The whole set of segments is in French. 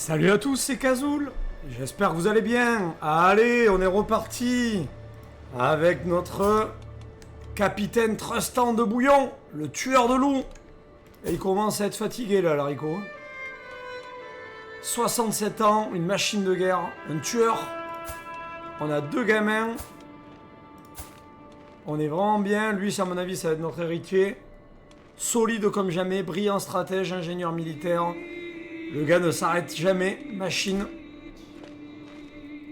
Salut à tous, c'est Kazoul. J'espère que vous allez bien. Allez, on est reparti avec notre capitaine Trustan de Bouillon, le tueur de loups. Et il commence à être fatigué là, l'haricot. 67 ans, une machine de guerre, un tueur. On a 2 gamins. On est vraiment bien. Lui, à mon avis, ça va être notre héritier. Solide comme jamais, brillant stratège, ingénieur militaire. Le gars ne s'arrête jamais, machine.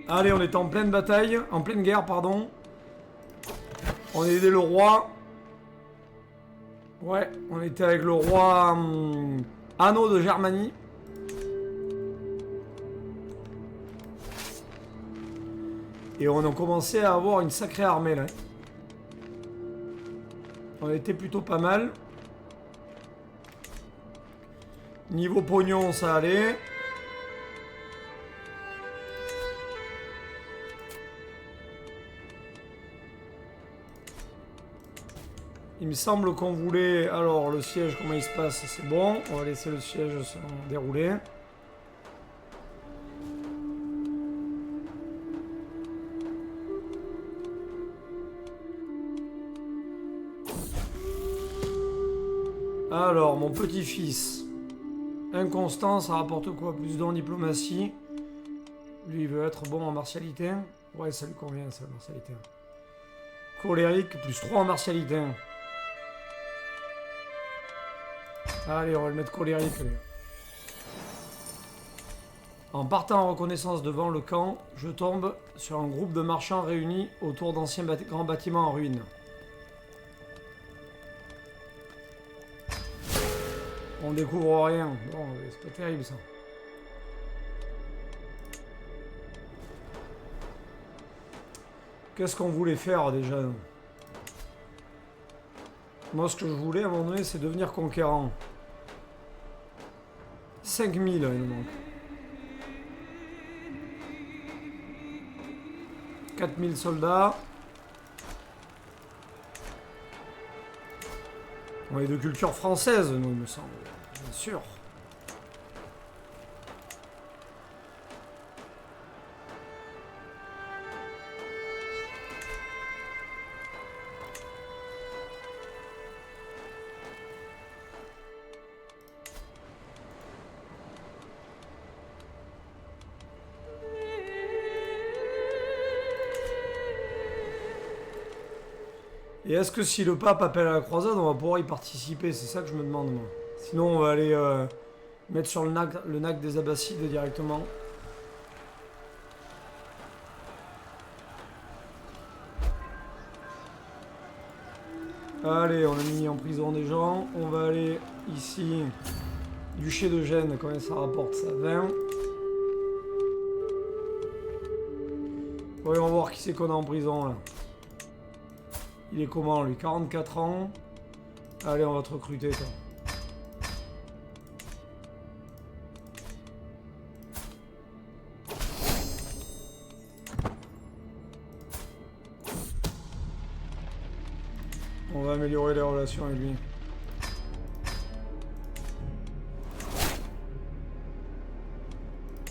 Allez, on est en pleine bataille, en pleine guerre, pardon. On a aidé le roi. Ouais, on était avec le roi Anno de Germanie. Et on a commencé à avoir une sacrée armée là. On était plutôt pas mal. Niveau pognon, ça allait. Il me semble qu'on voulait... Alors, le siège, comment il se passe? C'est bon. On va laisser le siège se dérouler. Alors, mon petit-fils... Inconstant, ça rapporte quoi? Plus d'en diplomatie. Lui, il veut être bon en martialité. Ouais, ça lui convient, ça, la martialité. Colérique, plus 3 en martialité. Allez, on va le mettre colérique. Lui. En partant en reconnaissance devant le camp, je tombe sur un groupe de marchands réunis autour d'anciens grands bâtiments en ruine. On découvre rien. Bon, c'est pas terrible ça. Qu'est-ce qu'on voulait faire déjà? Moi, ce que je voulais à un moment donné, c'est devenir conquérant. 5000, il nous manque. 4000 soldats. On est de culture française, nous, il me semble. Bien sûr. Et est-ce que si le pape appelle à la croisade, on va pouvoir y participer? C'est ça que je me demande, moi. Sinon, on va aller mettre sur le nac des Abbassides directement. Allez, on a mis en prison des gens. On va aller ici. Duché de Gênes, combien ça rapporte ça? 20. Voyons voir qui c'est qu'on a en prison, là. Il est comment, lui? 44 ans. Allez, on va te recruter, toi. On va améliorer les relations avec lui.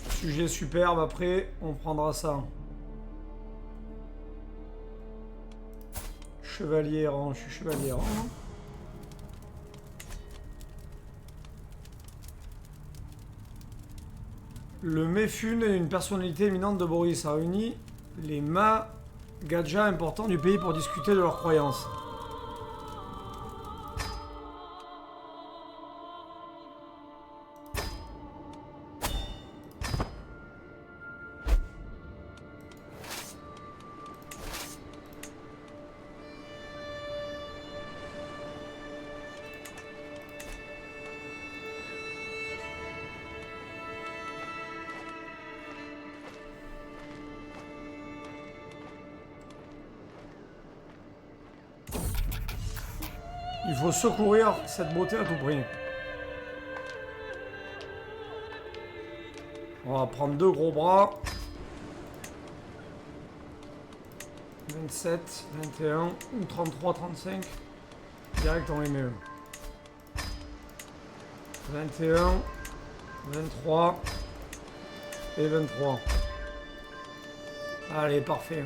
Sujet superbe, après, on prendra ça. Chevalier errant, je suis chevalier errant. Le Méfune est une personnalité éminente de Boris, a réuni les Magadjas importants du pays pour discuter de leurs croyances. Il faut secourir cette beauté à tout prix. On va prendre 2 gros bras. 27, 21, ou 33, 35. Direct on les met. 21, 23, et 23. Allez, parfait.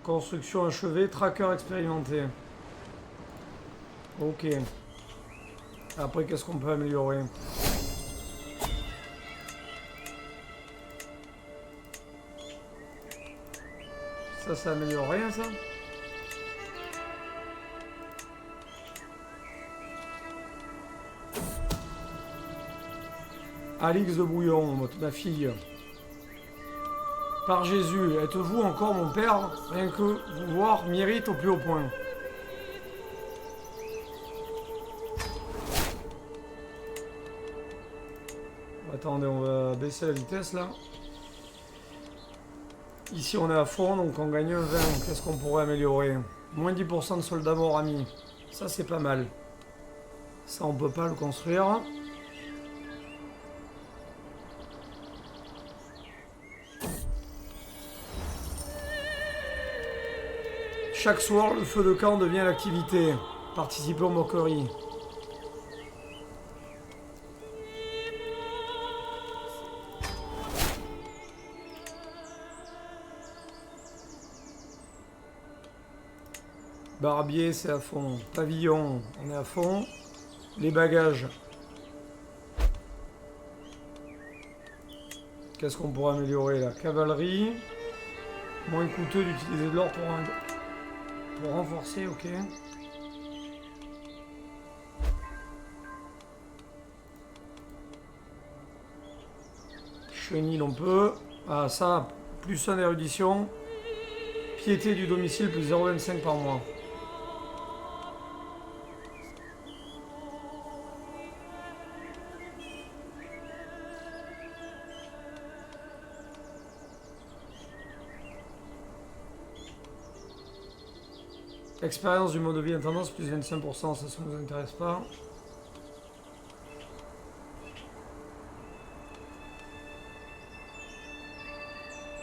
Construction achevée, tracker expérimenté. Ok. Après, qu'est-ce qu'on peut améliorer? Ça améliore rien, ça? Alix de Bouillon, ma fille. Par Jésus, êtes-vous encore mon père? Rien que vous voir mérite au plus haut point. Attendez, on va baisser la vitesse là. Ici on est à fond, donc on gagne un 20. Qu'est-ce qu'on pourrait améliorer? Moins 10% de soldats morts amis. Ça c'est pas mal. Ça on peut pas le construire. Chaque soir, le feu de camp devient l'activité. Participez aux moqueries. Barbier, c'est à fond. Pavillon, on est à fond. Les bagages. Qu'est-ce qu'on pourrait améliorer là? Cavalerie. Moins coûteux d'utiliser de l'or pour renforcer, ok. Chenille, on peut. Ah, ça, plus 1 d'érudition. Piété du domicile, plus 0,25 par mois. Expérience du mode de vie intendance, plus 25%, ça ne nous intéresse pas.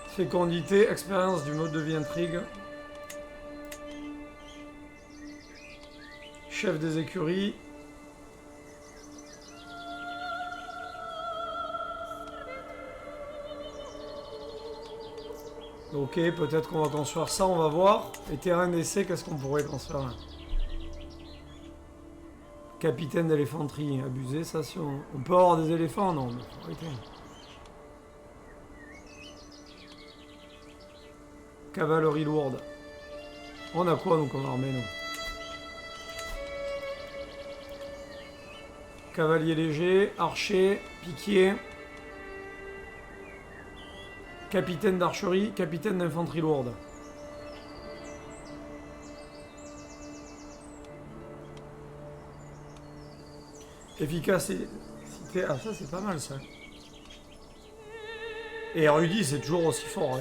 Fécondité, expérience du mode de vie intrigue. Chef des écuries. Ok, peut-être qu'on va construire ça, on va voir. Et terrain d'essai, qu'est-ce qu'on pourrait construire là? Capitaine d'éléphanterie, abusé, ça si on peut avoir des éléphants, non, mais faut arrêter. Cavalerie lourde. On a quoi nous comme armée, nous? Cavalier léger, archer, piquier. Capitaine d'archerie, capitaine d'infanterie lourde. Efficacité. Ah ça c'est pas mal ça. Et érudit c'est toujours aussi fort, hein.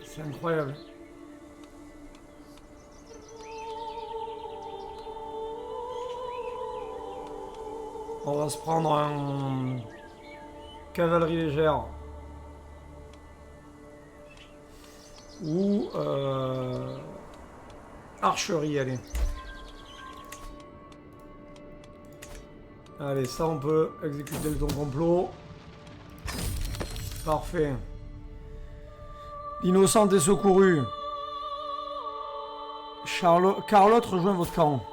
C'est incroyable. On va se prendre un cavalerie légère. Ou archerie, allez. Allez, ça on peut exécuter le ton complot. Parfait. L'innocente est secourue. Carlotte rejoint votre camp.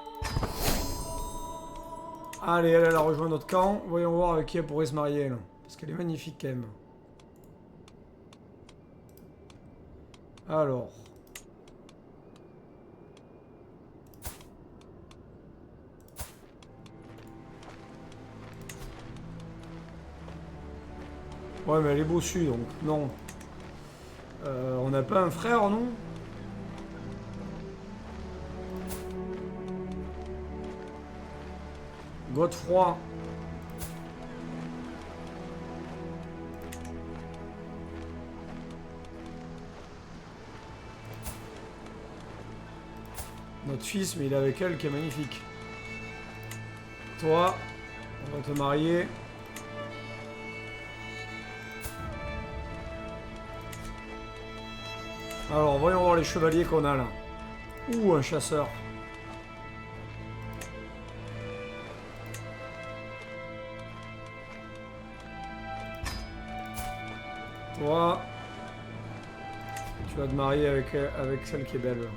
Allez, elle a rejoint notre camp. Voyons voir avec qui elle pourrait se marier là. Parce qu'elle est magnifique quand même. Alors. Ouais, mais elle est bossue donc, non. On n'a pas un frère, non? Godefroy. Notre fils, mais il est avec elle qui est magnifique. Toi, on va te marier. Alors, voyons voir les chevaliers qu'on a là. Ouh, un chasseur. Toi, tu vas te marier avec celle qui est belle.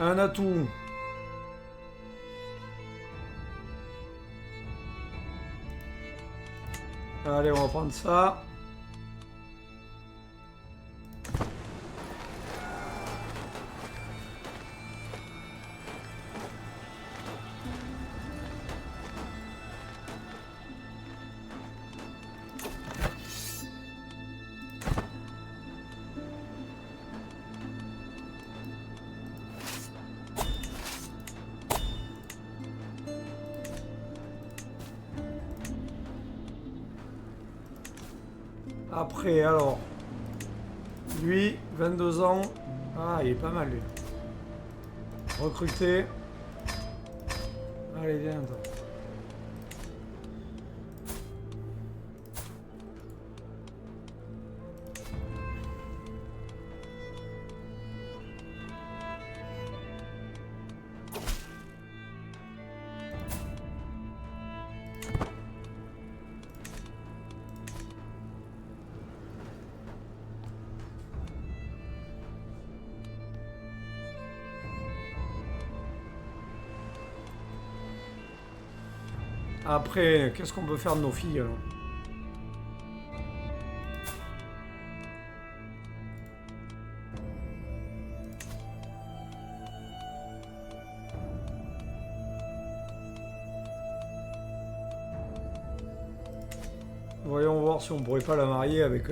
Un atout. Allez, on va prendre ça. Après, alors, lui, 22 ans. Ah, il est pas mal, lui. Recruté. Allez, viens, toi. Après, qu'est-ce qu'on peut faire de nos filles, alors? Voyons voir si on pourrait pas la marier avec...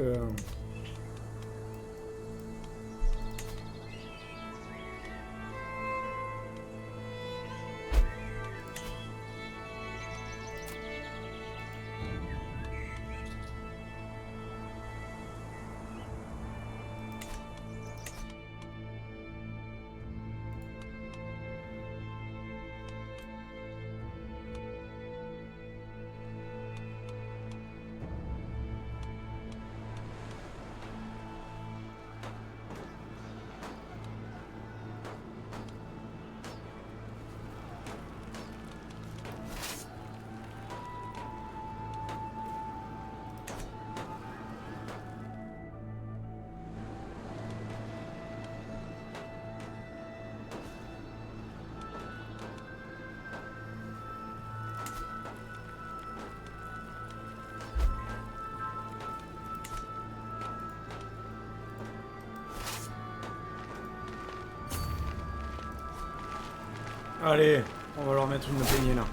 Allez, on va leur mettre une peignée là.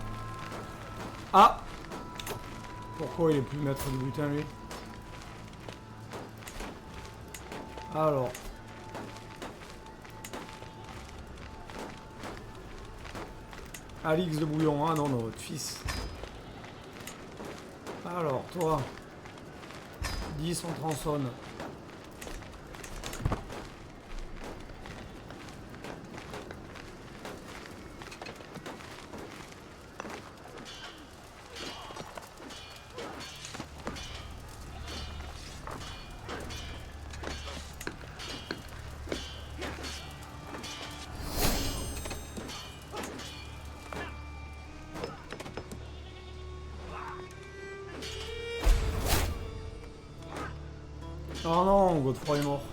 Ah! Pourquoi il est plus maître du butin, lui? Alors. Alix de Bouillon, ah non, non, votre fils. Alors, toi. 10, on tronçonne. Oh non, Godefroy est mort.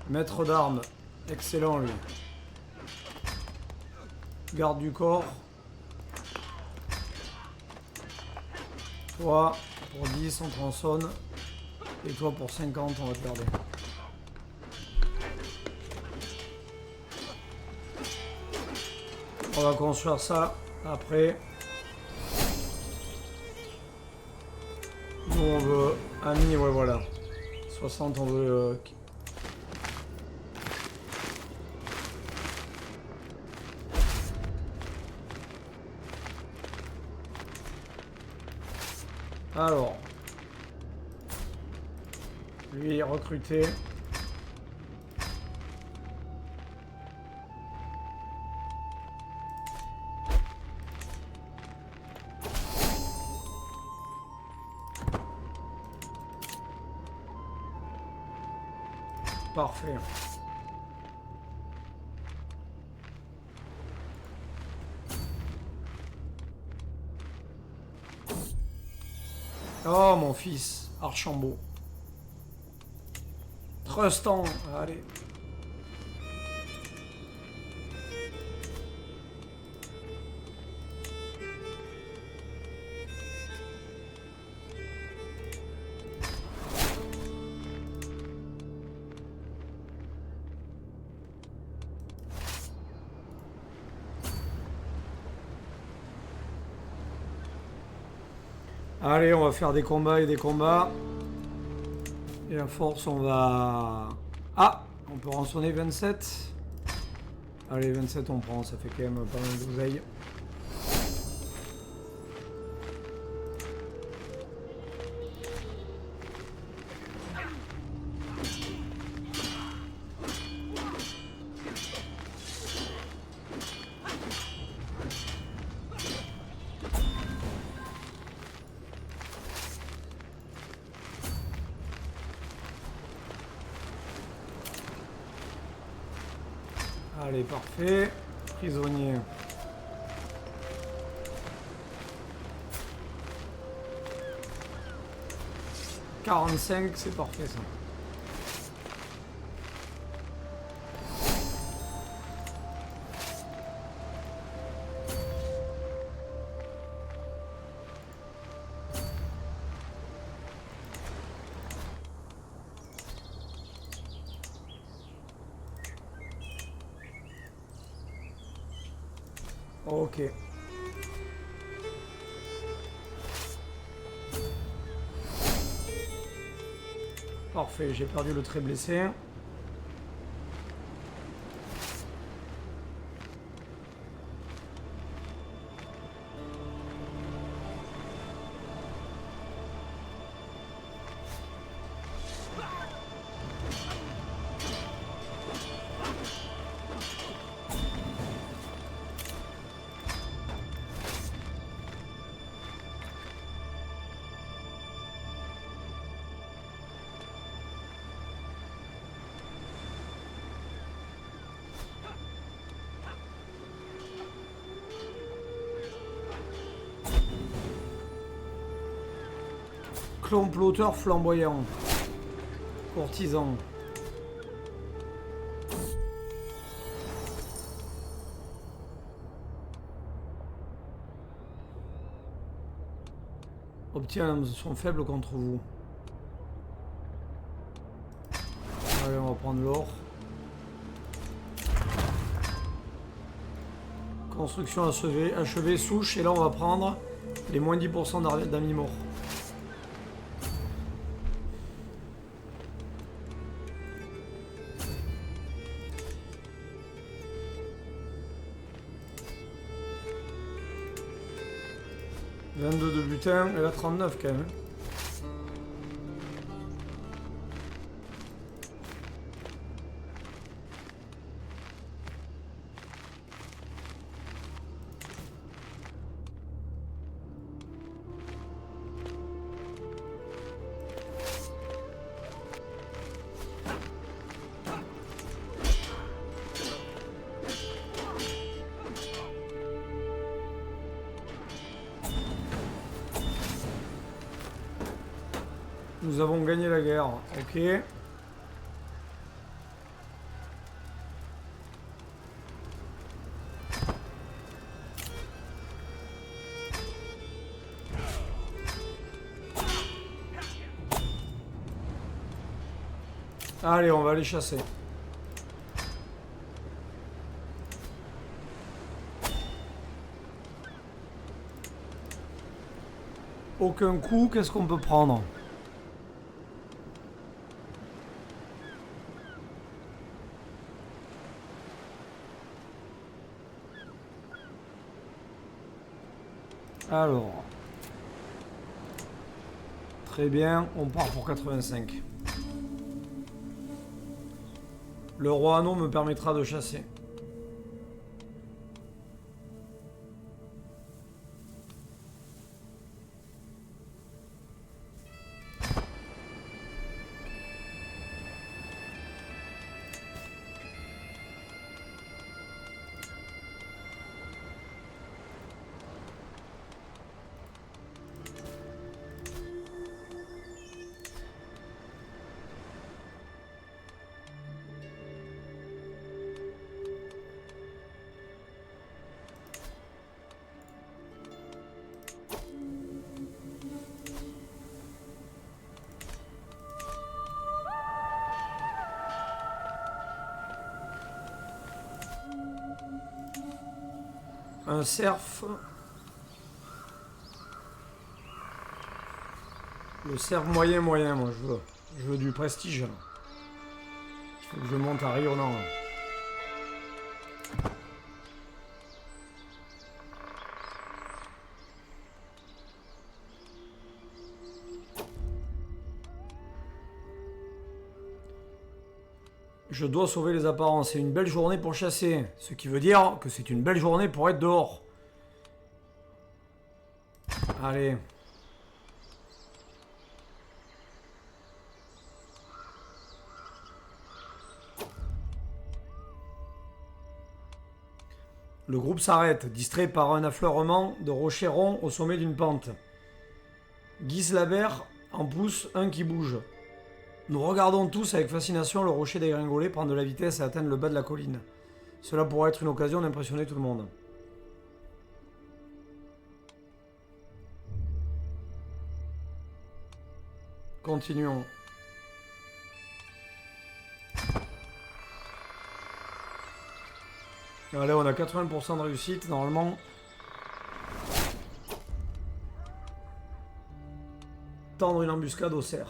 Maître d'armes. Excellent, lui. Garde du corps. Toi, pour 10, on tronçonne. Et toi, pour 50, on va te garder. On va construire ça après. Nous, on veut... Ami, ouais, voilà. 60, on veut... Alors, lui recruter. Parfait. Oh mon fils, Archambault. Trustant, allez. Allez, on va faire des combats et des combats. Et à force, on va... Ah, on peut rançonner 27. Allez, 27, on prend. Ça fait quand même pas mal d'oseille. Allez, parfait. Prisonnier. « 45, c'est parfait ça. Ok. Parfait, j'ai perdu le très blessé. Comploteur flamboyant. Courtisan. Obtient sont faibles contre vous. Allez, on va prendre l'or. Construction achevée, souche. Et là, on va prendre les moins 10% d'amis morts. « 22 de butin, et là 39 quand même. Nous avons gagné la guerre, ok. Allez, on va aller chasser. Aucun coup, qu'est-ce qu'on peut prendre? Alors. Très bien, on part pour 85. Le roi anneau me permettra de chasser. Un cerf. Le cerf moyen, moi je veux. Je veux du prestige. Il faut que je monte à rayonnant. Je dois sauver les apparences. C'est une belle journée pour chasser. Ce qui veut dire que c'est une belle journée pour être dehors. Allez. Le groupe s'arrête, distrait par un affleurement de rochers ronds au sommet d'une pente. Guise Labert en pousse un qui bouge. Nous regardons tous avec fascination le rocher dégringoler prendre de la vitesse et atteindre le bas de la colline. Cela pourrait être une occasion d'impressionner tout le monde. Continuons. Allez, on a 80% de réussite, normalement. Tendre une embuscade au cerf.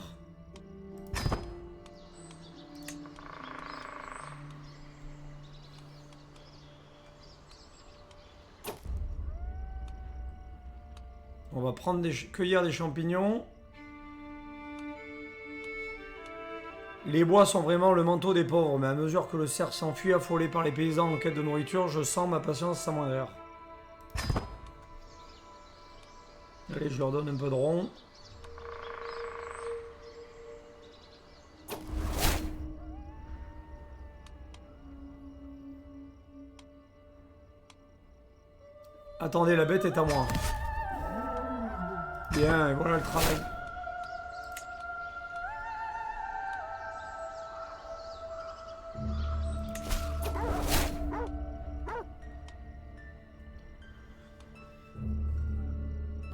On va prendre cueillir des champignons. Les bois sont vraiment le manteau des pauvres, mais à mesure que le cerf s'enfuit affolé par les paysans en quête de nourriture, je sens ma patience s'amoindrir. Allez, je leur donne un peu de rond. Attendez, la bête est à moi. Bien, et voilà le travail.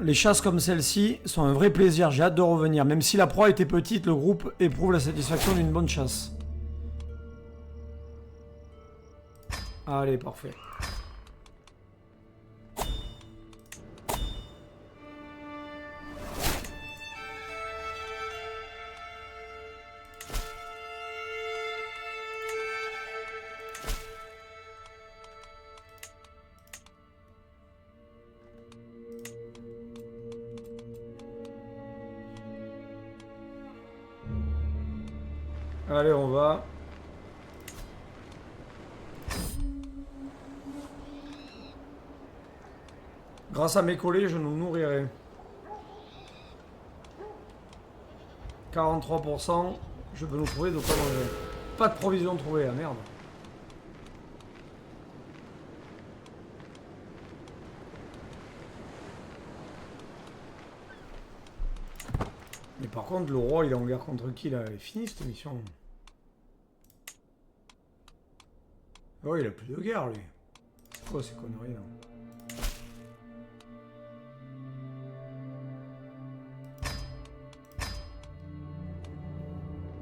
Les chasses comme celle-ci sont un vrai plaisir, j'ai hâte de revenir. Même si la proie était petite, le groupe éprouve la satisfaction d'une bonne chasse. Allez, parfait. Allez, on va. Grâce à mes collets, je nous nourrirai. 43%, je peux nous trouver de quoi manger. Pas de provisions trouvées, ah merde. Mais par contre, le roi, il est en guerre contre qui là? Elle est finie cette mission. Oh, il a plus de guerre lui. C'est quoi ces conneries là?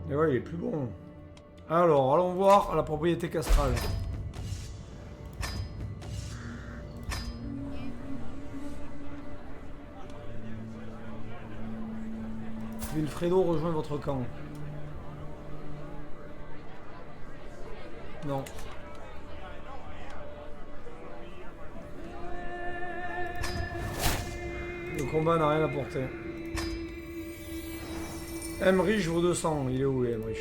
Et ouais, il est plus bon. Alors, allons voir la propriété castrale. Wilfredo rejoint votre camp. Non. Le combat n'a rien apporté. Emmerich vaut 200. Il est où, Emmerich?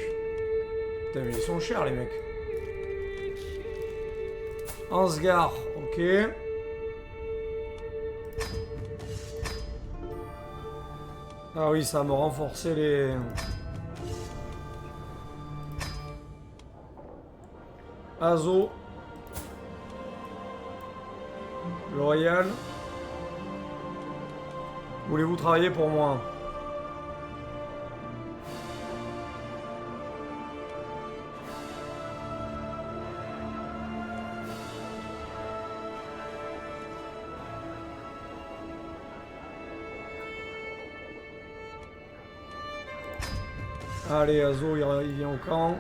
Putain, mais ils sont chers, les mecs. Ansgar, ok. Ah oui, ça va me renforcer les... Azo. Loyal. Voulez-vous travailler pour moi? Allez, Azo, il vient au camp.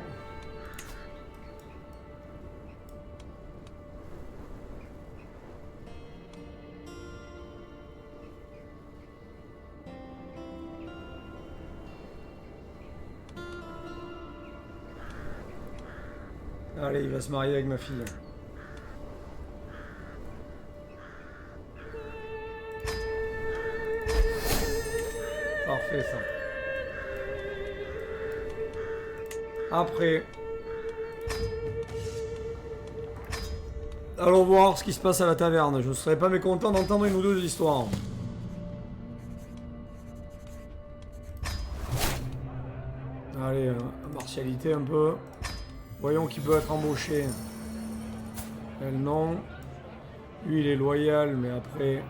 Allez, il va se marier avec ma fille. Parfait, ça. Après, allons voir ce qui se passe à la taverne. Je ne serais pas mécontent d'entendre une ou deux histoires. Allez, martialité un peu. Voyons qui peut être embauché. Elle, non. Lui, il est loyal, mais après...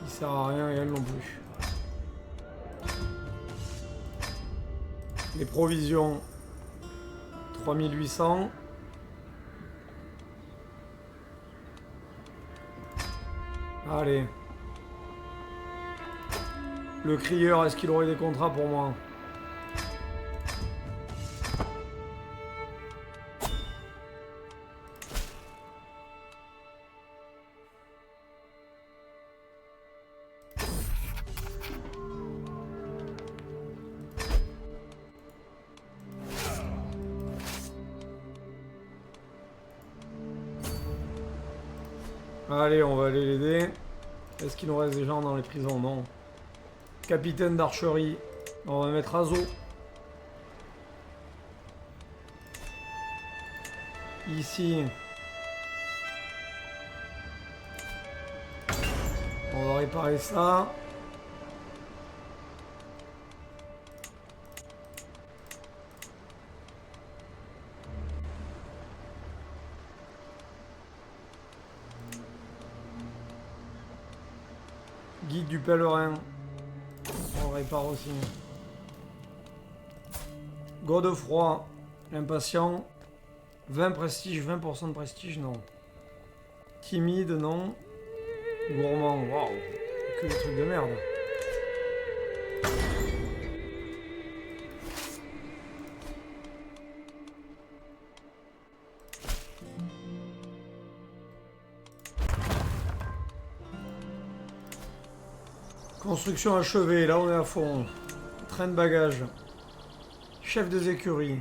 il sert à rien et elle non plus. Les provisions. 3800. Allez. Le crieur, est-ce qu'il aurait des contrats pour moi? Allez, on va aller l'aider. Est-ce qu'il nous reste des gens dans les prisons? Non. Capitaine d'archerie. On va mettre Azo. Ici. On va réparer ça. Guide du pèlerin. On répare aussi. Godefroy. Impatient. 20 prestige, 20% de prestige, non. Timide, non. Gourmand, waouh. Que des trucs de merde. Construction achevée, là on est à fond. Train de bagages. Chef des écuries.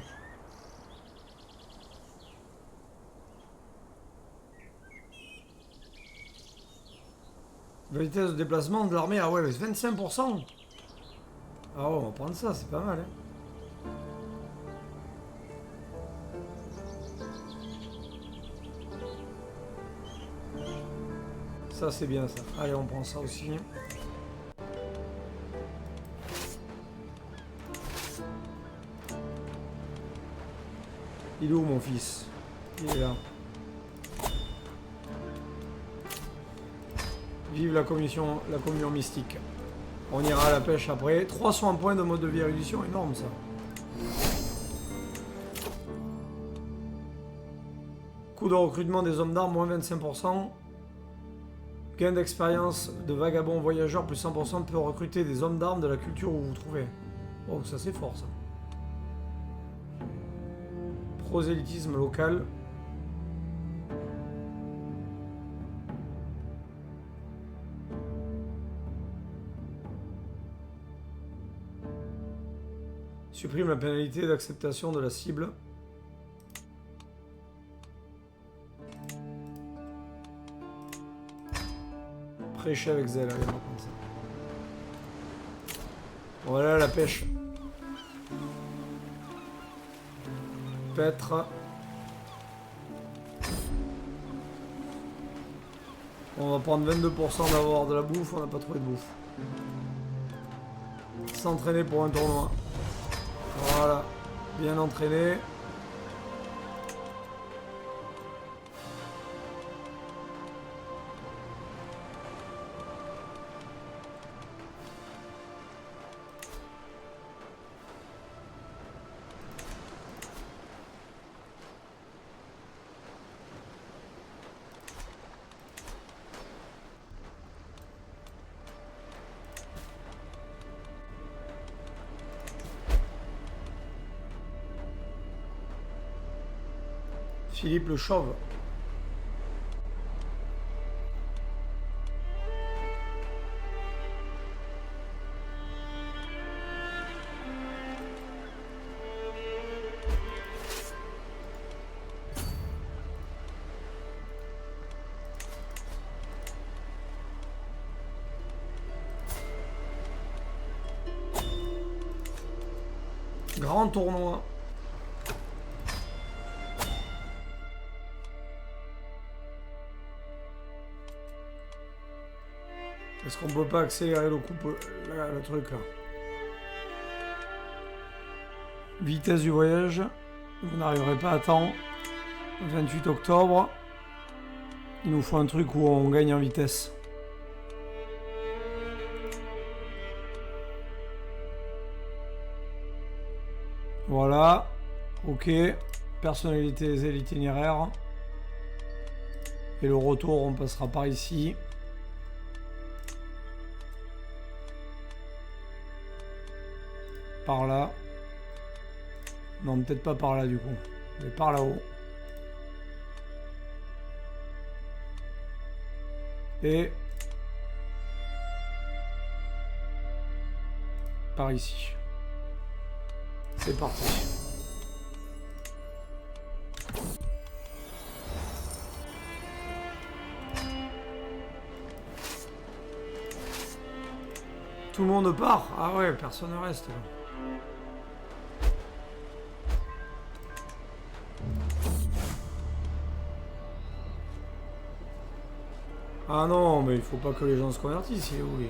Vitesse de déplacement de l'armée, ah ouais, 25%. Ah ouais, on va prendre ça, c'est pas mal, hein. Ça c'est bien ça. Allez, on prend ça aussi. Il est où mon fils? Il est là. Vive la communion mystique. On ira à la pêche après. 300 points de mode de vie érudition, énorme ça. Coût de recrutement des hommes d'armes, moins 25%. Gain d'expérience de vagabond voyageur, plus 100%, peut recruter des hommes d'armes de la culture où vous vous trouvez. Oh, ça c'est fort ça. prosélytisme local. Supprime la pénalité d'acceptation de la cible. Prêcher avec zèle, allez, on va prendre ça. Voilà la pêche. Pêtre. On va prendre 22% d'avoir de la bouffe, on n'a pas trouvé de bouffe. S'entraîner pour un tournoi. Voilà, bien entraîné. Philippe le Chauve. Grand tournoi. Est-ce qu'on peut pas accélérer le truc là? Vitesse du voyage. Vous n'arriverez pas à temps. 28 octobre. Il nous faut un truc où on gagne en vitesse. Voilà. Ok. Personnaliser l'itinéraire. Et le retour, on passera par ici. Par là. Non, peut-être pas par là du coup. Mais par là-haut. Et... par ici. C'est parti. Tout le monde part? Ah ouais, personne ne reste là. Ah non, mais il faut pas que les gens se convertissent, il est où lui?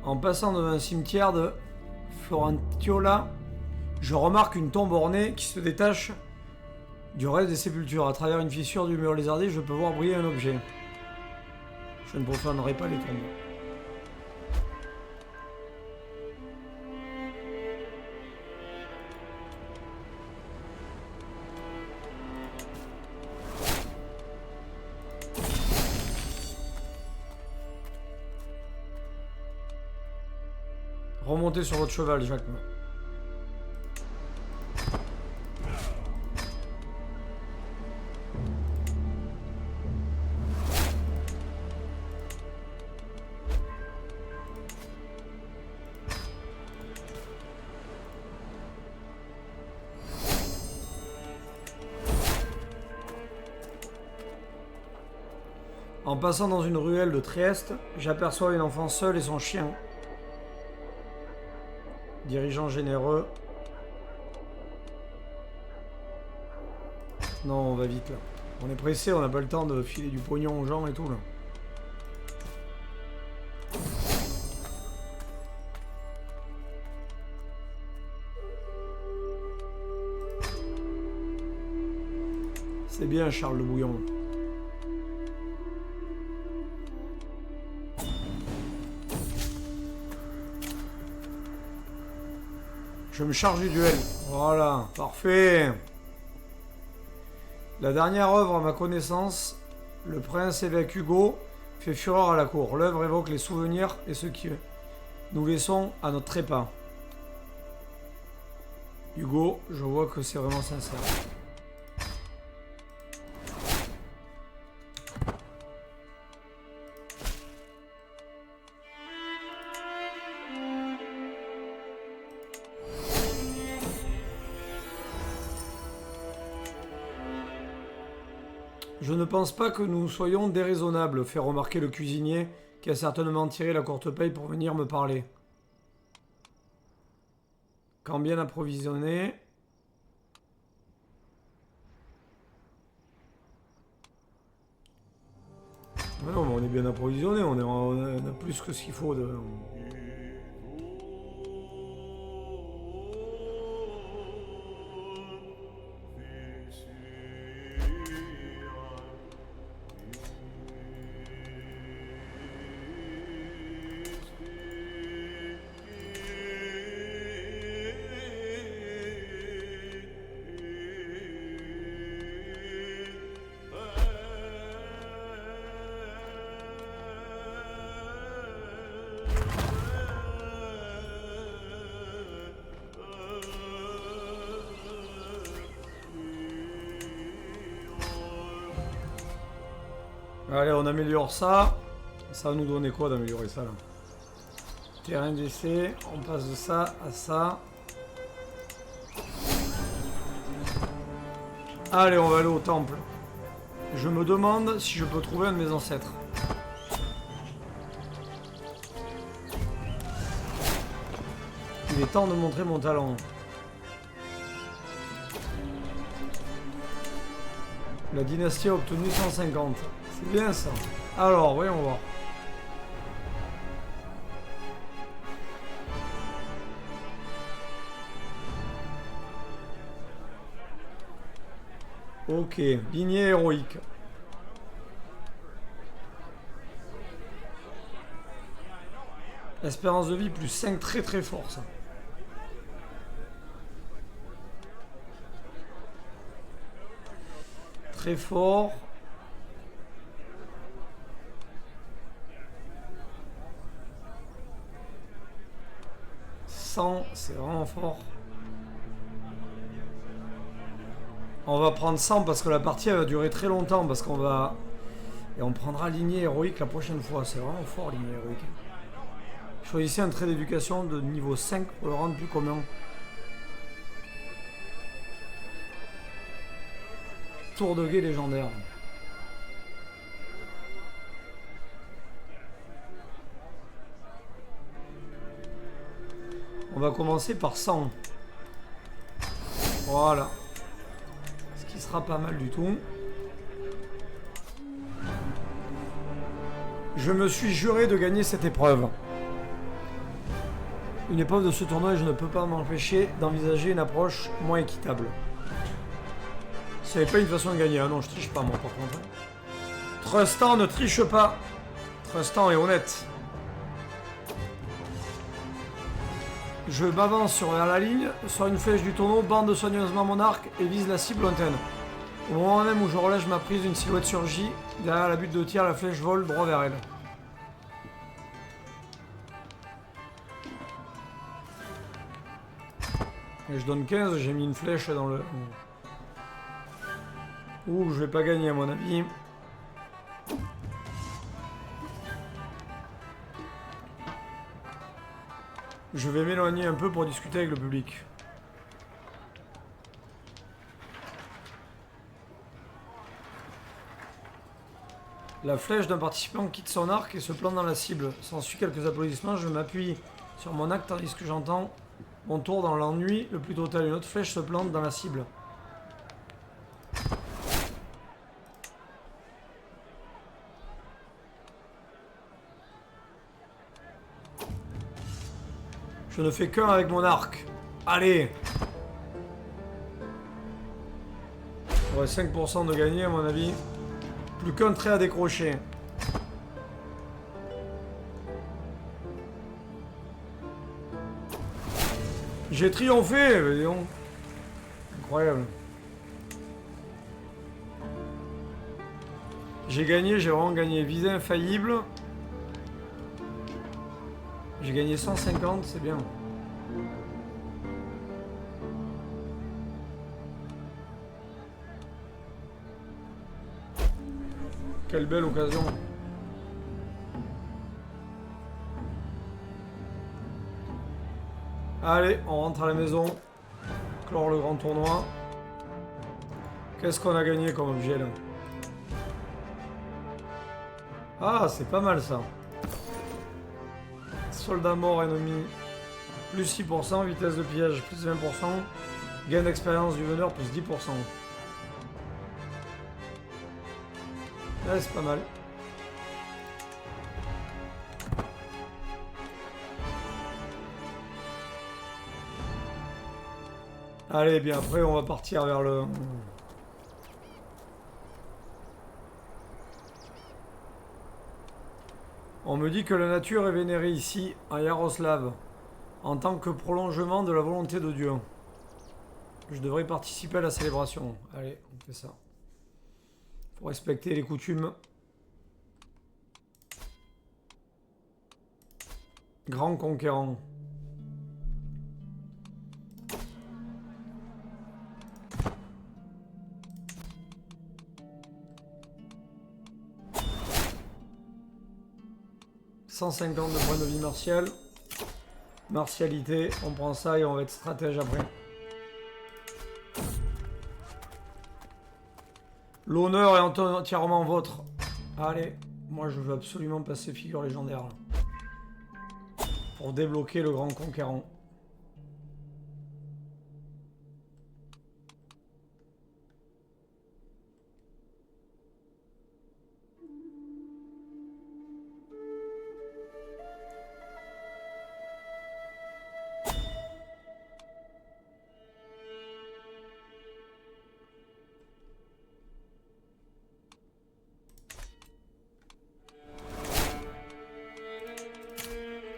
En passant devant un cimetière de Florentiola, je remarque une tombe ornée qui se détache du reste des sépultures. À travers une fissure du mur lézardé, je peux voir briller un objet. Je ne profanerai pas les tombes. Remontez sur votre cheval, Jacques. En passant dans une ruelle de Trieste, j'aperçois une enfant seule et son chien. Dirigeant généreux. Non, on va vite là. On est pressé, on n'a pas le temps de filer du pognon aux gens et tout là. C'est bien Charles le Bouillon. Je me charge du duel. Voilà, parfait. La dernière œuvre à ma connaissance, le prince évêque Hugo, fait fureur à la cour. L'œuvre évoque les souvenirs et ce qui nous laissons à notre trépas. Hugo, je vois que c'est vraiment sincère. Je ne pense pas que nous soyons déraisonnables, fait remarquer le cuisinier, qui a certainement tiré la courte paille pour venir me parler. Quand bien approvisionné... Mais non, mais on est bien approvisionné, on a plus que ce qu'il faut de... Allez, on améliore ça. Ça va nous donner quoi d'améliorer ça là? Terrain d'essai, on passe de ça à ça. Allez, on va aller au temple. Je me demande si je peux trouver un de mes ancêtres. Il est temps de montrer mon talent. La dynastie a obtenu 150. C'est bien ça. Alors, voyons voir. Ok, lignée héroïque. Espérance de vie plus 5, très très fort ça. Très fort. 100, c'est vraiment fort. On va prendre 100 parce que la partie elle va durer très longtemps parce qu'on va... Et on prendra lignée héroïque la prochaine fois. C'est vraiment fort lignée héroïque. Choisissez un trait d'éducation de niveau 5 pour le rendre plus commun. Tour de guet légendaire. On va commencer par 100. Voilà. Ce qui sera pas mal du tout. Je me suis juré de gagner cette épreuve. Une épreuve de ce tournoi et je ne peux pas m'empêcher d'envisager une approche moins équitable. Ce n'est pas une façon de gagner. Ah non, je triche pas moi par contre. Trustan ne triche pas. Trustan est honnête. Je m'avance sur la ligne, sur une flèche du tonneau, bande soigneusement mon arc et vise la cible lointaine. Au moment même où je relève ma prise, une silhouette surgit. Derrière la butte de tir, la flèche vole droit vers elle. Et je donne 15, j'ai mis une flèche dans le... Ouh, je vais pas gagner à mon avis. Je vais m'éloigner un peu pour discuter avec le public. La flèche d'un participant quitte son arc et se plante dans la cible. S'ensuit quelques applaudissements, je m'appuie sur mon arc tandis que j'entends mon tour dans l'ennui le plus total. Une autre flèche se plante dans la cible. Je ne fais qu'un avec mon arc. Allez! J'aurais 5% de gagner à mon avis. Plus qu'un trait à décrocher. J'ai triomphé, dis donc. Incroyable. J'ai gagné, j'ai vraiment gagné. Visée infaillible. J'ai gagné 150, c'est bien. Quelle belle occasion. Allez, on rentre à la maison. Clore le grand tournoi. Qu'est-ce qu'on a gagné comme objet là? Ah, c'est pas mal ça. Soldat mort ennemi. Plus 6%, vitesse de pillage plus 20%. Gain d'expérience du meneur plus 10%. Ouais, c'est pas mal. Allez, bien après on va partir vers le... On me dit que la nature est vénérée ici, à Yaroslav, en tant que prolongement de la volonté de Dieu. Je devrais participer à la célébration. Allez, on fait ça. Faut respecter les coutumes. Grand conquérant. « 150 de points de vie martial. Martialité, on prend ça et on va être stratège après. L'honneur est entièrement vôtre. Allez, moi je veux absolument passer figure légendaire là. Pour débloquer le grand conquérant.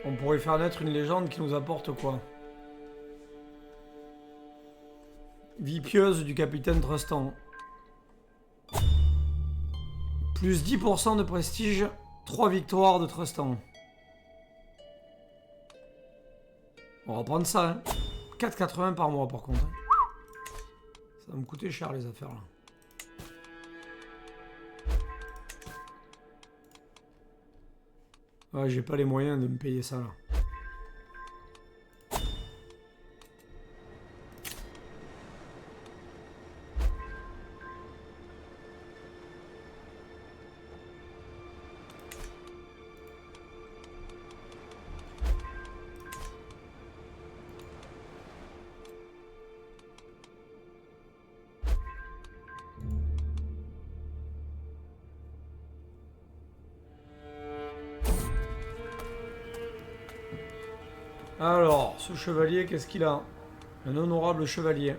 On pourrait faire naître une légende qui nous apporte quoi? Vie pieuse du capitaine Trustan. Plus 10% de prestige, 3 victoires de Trustan. On va prendre ça, hein. 4,80 par mois par contre. Ça va me coûter cher les affaires là. Ouais, j'ai pas les moyens de me payer ça là. Alors, ce chevalier, qu'est-ce qu'il a? Un honorable chevalier.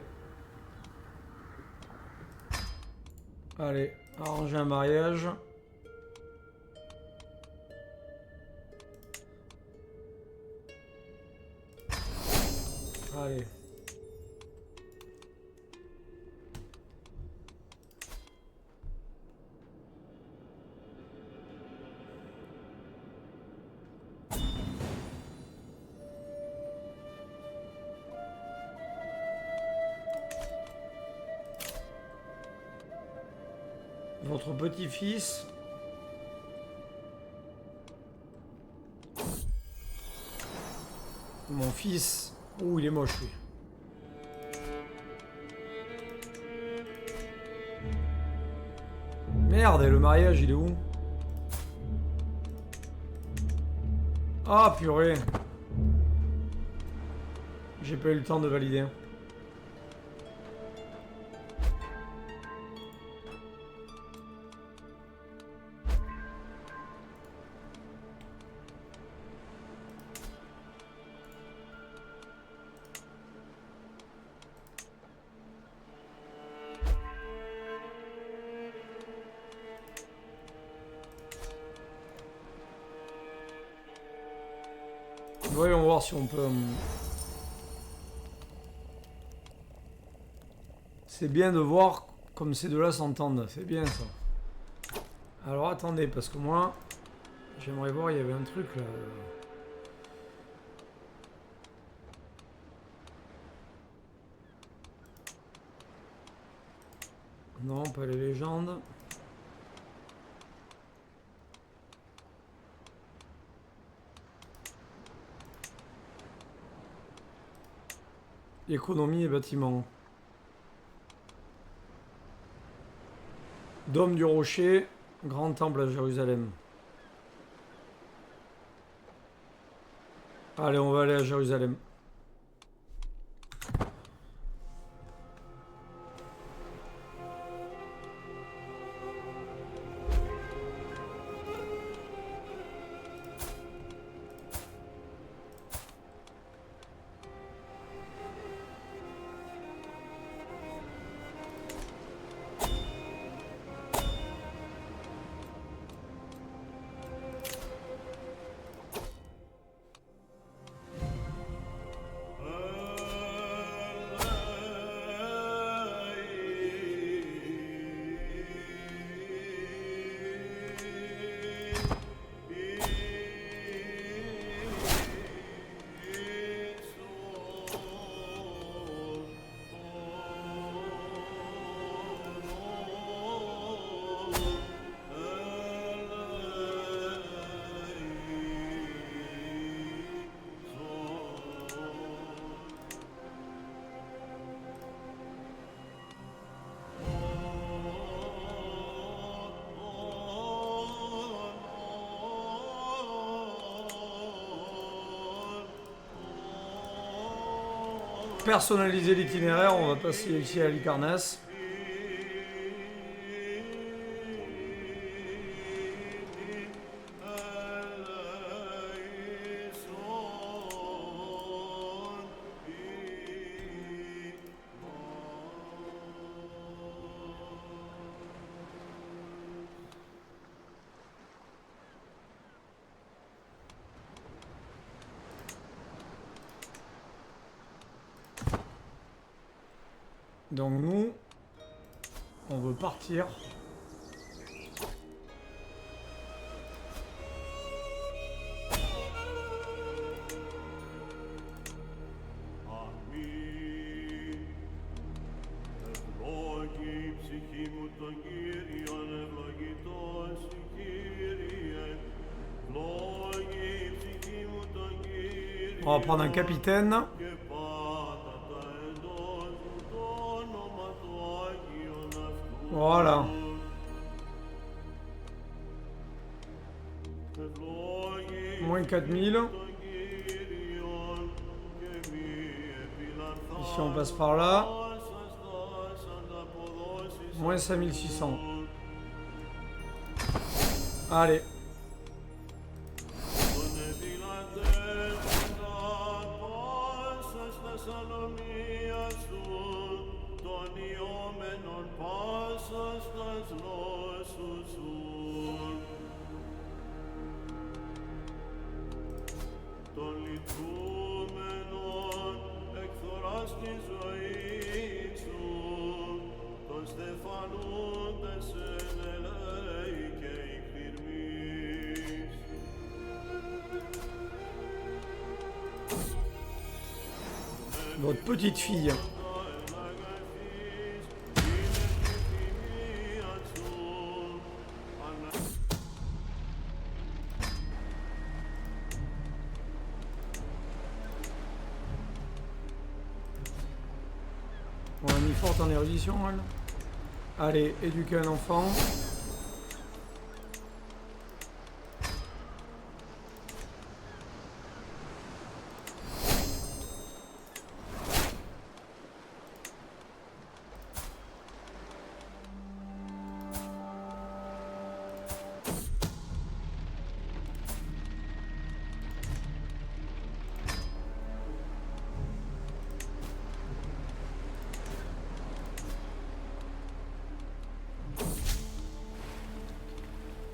Allez, arranger un mariage. Allez. Votre petit-fils. Mon fils. Ouh, il est moche lui. Merde, et le mariage, il est où? Ah, purée. J'ai pas eu le temps de valider. Voyons voir si on peut... C'est bien de voir comme ces deux-là s'entendent. C'est bien ça. Alors attendez, parce que moi... J'aimerais voir, il y avait un truc là... Non, pas les légendes. Économie et bâtiment. Dôme du Rocher, grand temple à Jérusalem. Allez, on va aller à Jérusalem. Personnaliser l'itinéraire, on va passer ici à Halicarnasse. Donc nous, on veut partir. On va prendre un capitaine. Voilà. Moins 4000. Ici on passe par là. Moins 5600. Allez. Votre petite fille. On a mis forte en érudition, elle. Allez, éduquer un enfant.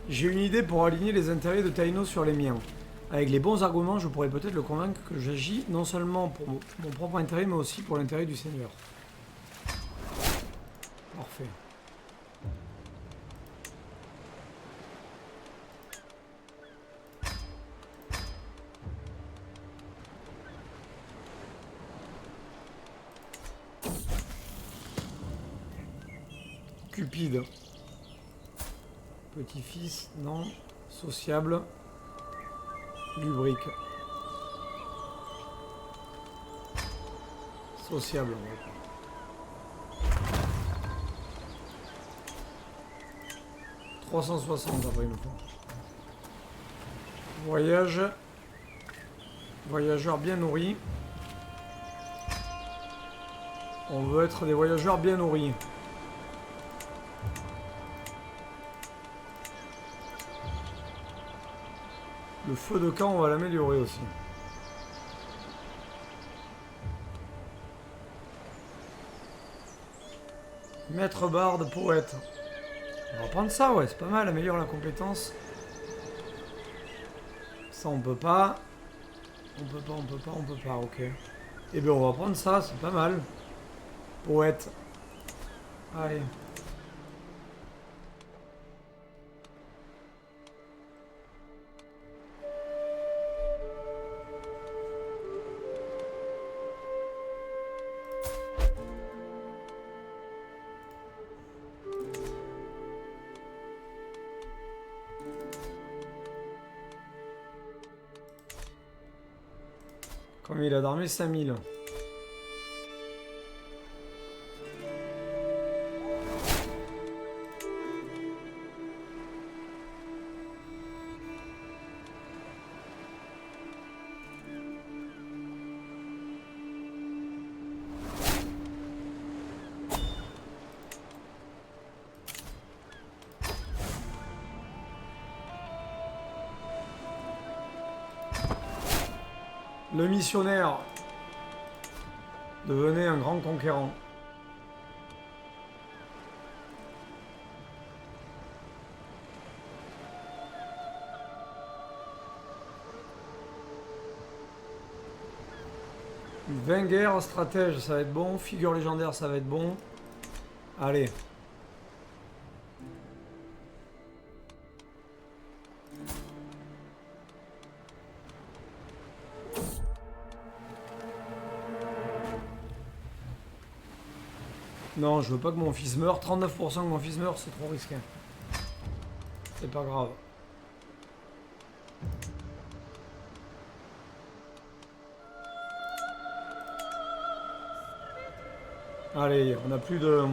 J'ai une idée pour aligner les intérêts de Taino sur les miens. Avec les bons arguments, je pourrais peut-être le convaincre que j'agis non seulement pour mon propre intérêt, mais aussi pour l'intérêt du Seigneur. Parfait. Cupide. Petit-fils, non. Sociable. Lubrique. Sociable, on va dire. 360 après il me faut. Voyage. Voyageurs bien nourris. On veut être des voyageurs bien nourris. Le feu de camp, on va l'améliorer aussi. Maître barde, poète. On va prendre ça, ouais, c'est pas mal, améliore la compétence. Ça, on peut pas. On peut pas, ok. Eh bien, on va prendre ça, c'est pas mal. Poète. Allez. Combien il a d'armée? 5000. Le missionnaire devenait un grand conquérant. Wenger, stratège, ça va être bon. Figure légendaire, ça va être bon. Allez. Non, je veux pas que mon fils meure. 39% que mon fils meure, c'est trop risqué. C'est pas grave. Allez, on a plus de...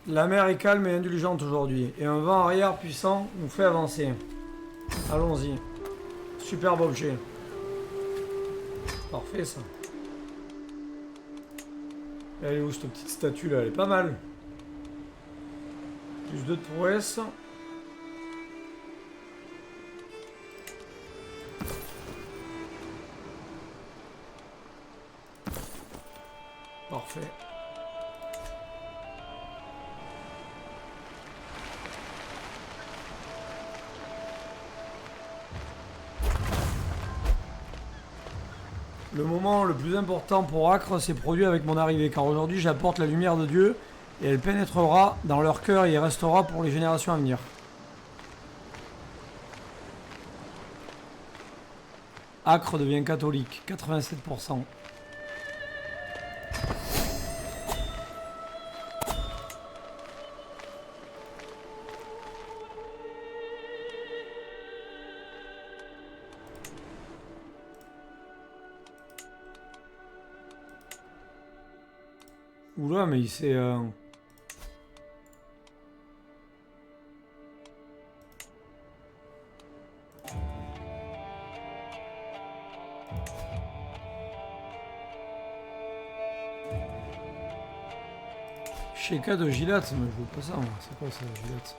La mer est calme et indulgente aujourd'hui, et un vent arrière puissant nous fait avancer. Allons-y. Superbe objet. Parfait ça. Elle est où cette petite statue là? Elle est pas mal. Plus 2 de prouesse. Parfait. Le moment le plus important pour Acre s'est produit avec mon arrivée, car aujourd'hui j'apporte la lumière de Dieu et elle pénétrera dans leur cœur et y restera pour les générations à venir. Acre devient catholique, 87%. Oula, mais il s'est... Sheka de Gilate, mais je veux pas ça, moi. C'est quoi ça, Gilate?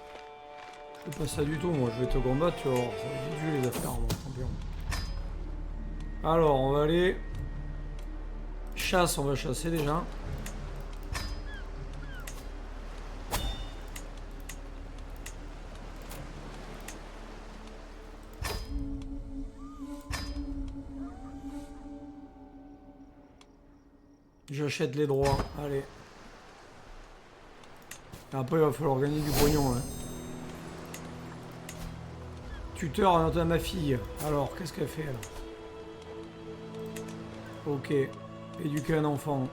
Je veux pas ça du tout, moi. Je vais te combattre, tu vas voir. Ça va vite vu les affaires, moi, champion. Alors, on va aller... Chasse, on va chasser déjà. J'achète les droits, allez. Après, il va falloir gagner du pognon, hein. tuteur à ma fille. Alors, qu'est-ce qu'elle fait, elle? Ok. Éduquer un enfant.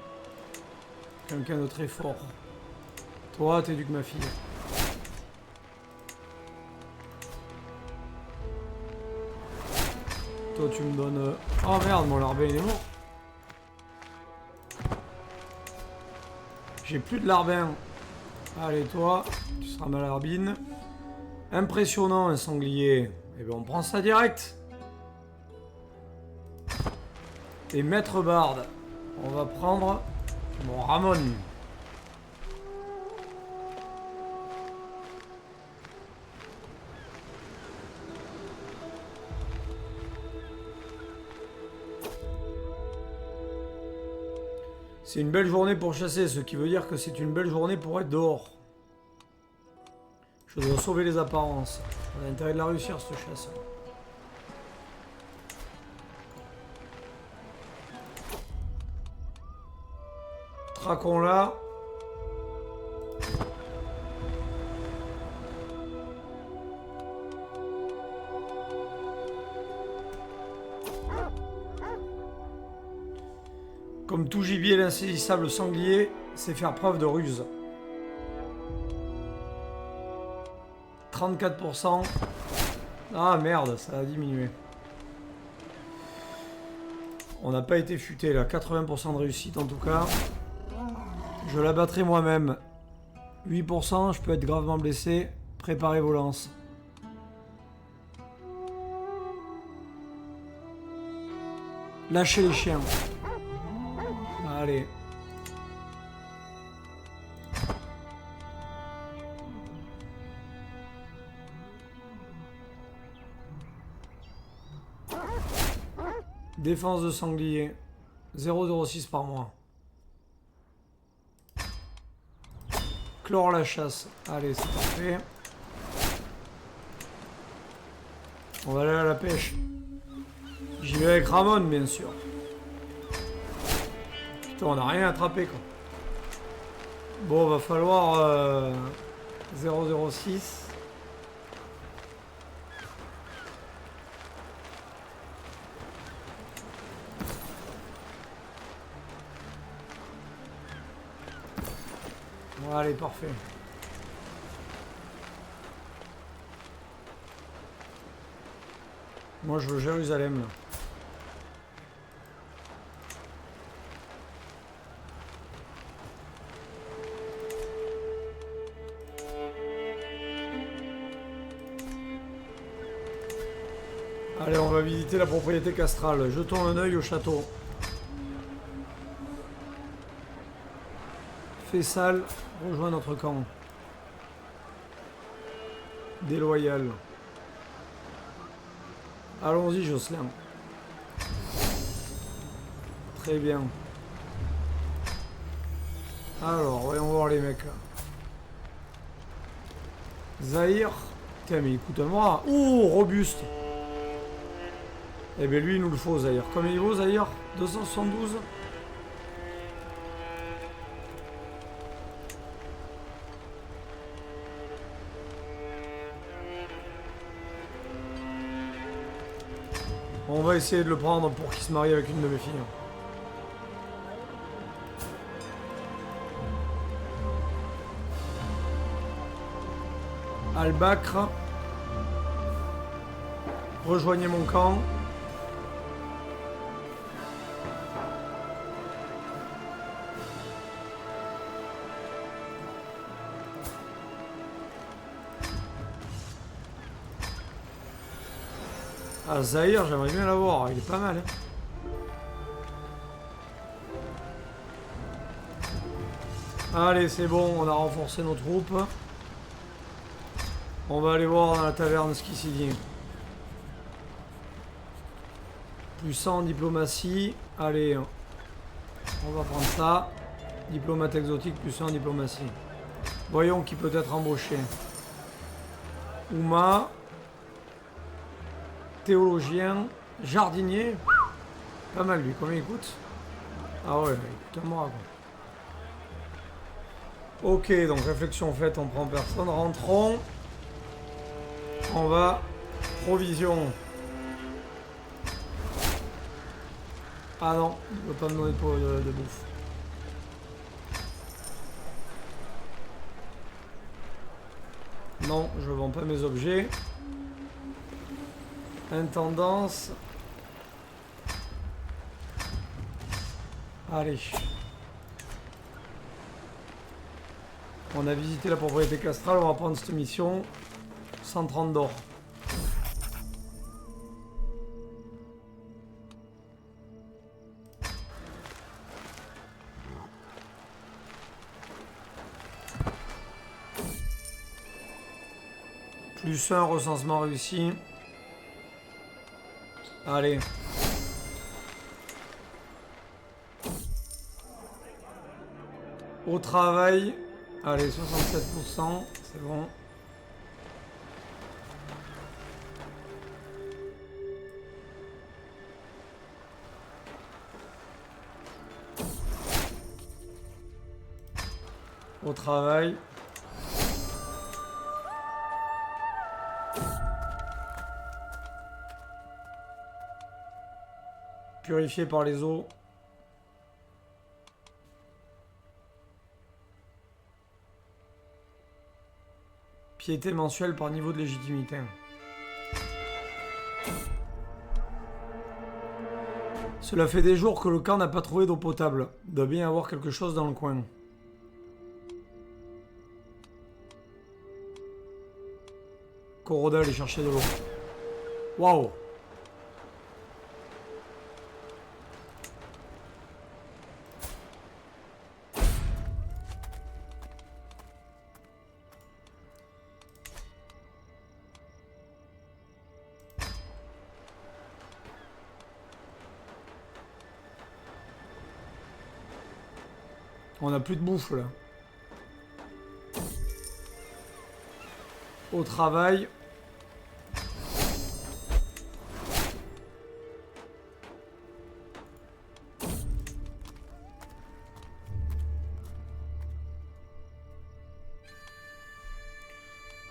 Quelqu'un de très fort. Toi, t'éduques ma fille. Toi, tu me donnes... Oh merde, mon larbin, il est mort. J'ai plus de larbin. Allez, toi, tu seras ma larbine. Impressionnant, un sanglier. Eh bien, on prend ça direct. Et maître barde. On va prendre mon Ramon. C'est une belle journée pour chasser, ce qui veut dire que c'est une belle journée pour être dehors. Je dois sauver les apparences. On a intérêt de la réussir, cette chasse. Traquons-la. Comme tout gibier, l'insaisissable sanglier sait faire preuve de ruse. 34%. Ah merde, ça a diminué. On n'a pas été futé là, 80% de réussite en tout cas. Je l'abattrai moi-même. 8%, je peux être gravement blessé. Préparez vos lances. Lâchez les chiens. Allez. Défense de sanglier. 0,06 par mois. Clore la chasse. Allez, c'est parfait. On va aller à la pêche. J'y vais avec Ramon, bien sûr. Putain, on n'a rien attrapé, quoi. Bon, va falloir 0,06. Allez, parfait. Moi, je veux Jérusalem, là. Allez, on va visiter la propriété castrale. Jetons un œil au château. Fessal, rejoins notre camp. Déloyal. Allons-y, Jocelyn. Très bien. Alors, voyons voir les mecs là. Zahir. Tiens, mais il coûte un bras. Oh, robuste. Eh bien, lui, il nous le faut, Zahir. Combien il vaut, Zahir? 272. On va essayer de le prendre pour qu'il se marie avec une de mes filles. Al-Bakr. Rejoignez mon camp. Ah, Zahir, j'aimerais bien l'avoir, il est pas mal. Hein. Allez, c'est bon, on a renforcé nos troupes. On va aller voir dans la taverne ce qui s'y dit. Plus 100 en diplomatie. Allez, on va prendre ça. Diplomate exotique, plus 100 en diplomatie. Voyons qui peut être embauché. Ouma. Théologien. Jardinier. Pas mal lui, combien il coûte? Ah ouais, il coûte un mois quoi. Ok, donc réflexion faite, on prend personne. Rentrons. On va provisions. Ah non, il ne veut pas me donner de bouffe. Non, je vends pas mes objets. Intendance. Allez. On a visité la propriété castrale, on va prendre cette mission. 130 d'or. Plus 1, recensement réussi. Allez. Au travail. Allez, 67%, c'est bon. Au travail. Purifié par les eaux. Piété mensuelle par niveau de légitimité. Cela fait des jours que le camp n'a pas trouvé d'eau potable. Il doit bien y avoir quelque chose dans le coin. Coroda aller chercher de l'eau. Waouh! On n'a plus de bouffe là. Au travail.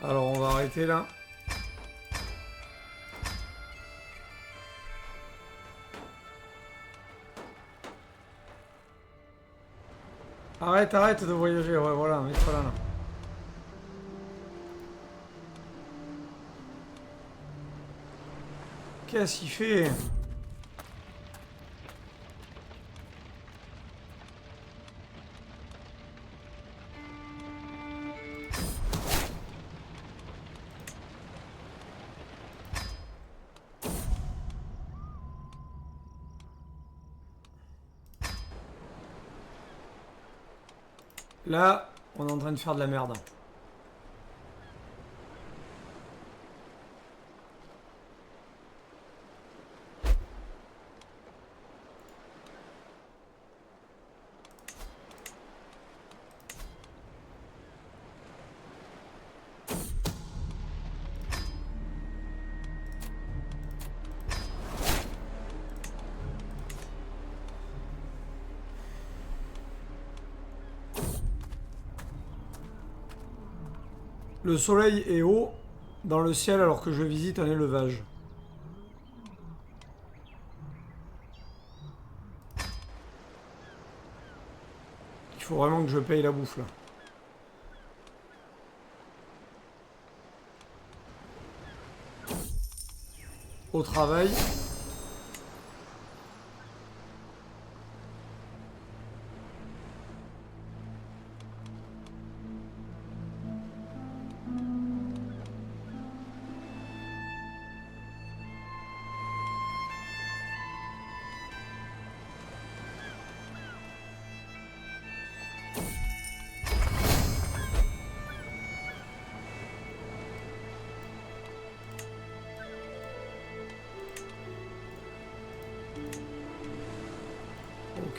Alors on va arrêter là. Arrête de voyager, ouais voilà, mets-toi là. Qu'est-ce qu'il fait? Là, on est en train de faire de la merde. Le soleil est haut dans le ciel alors que je visite un élevage. Il faut vraiment que je paye la bouffe là. Au travail.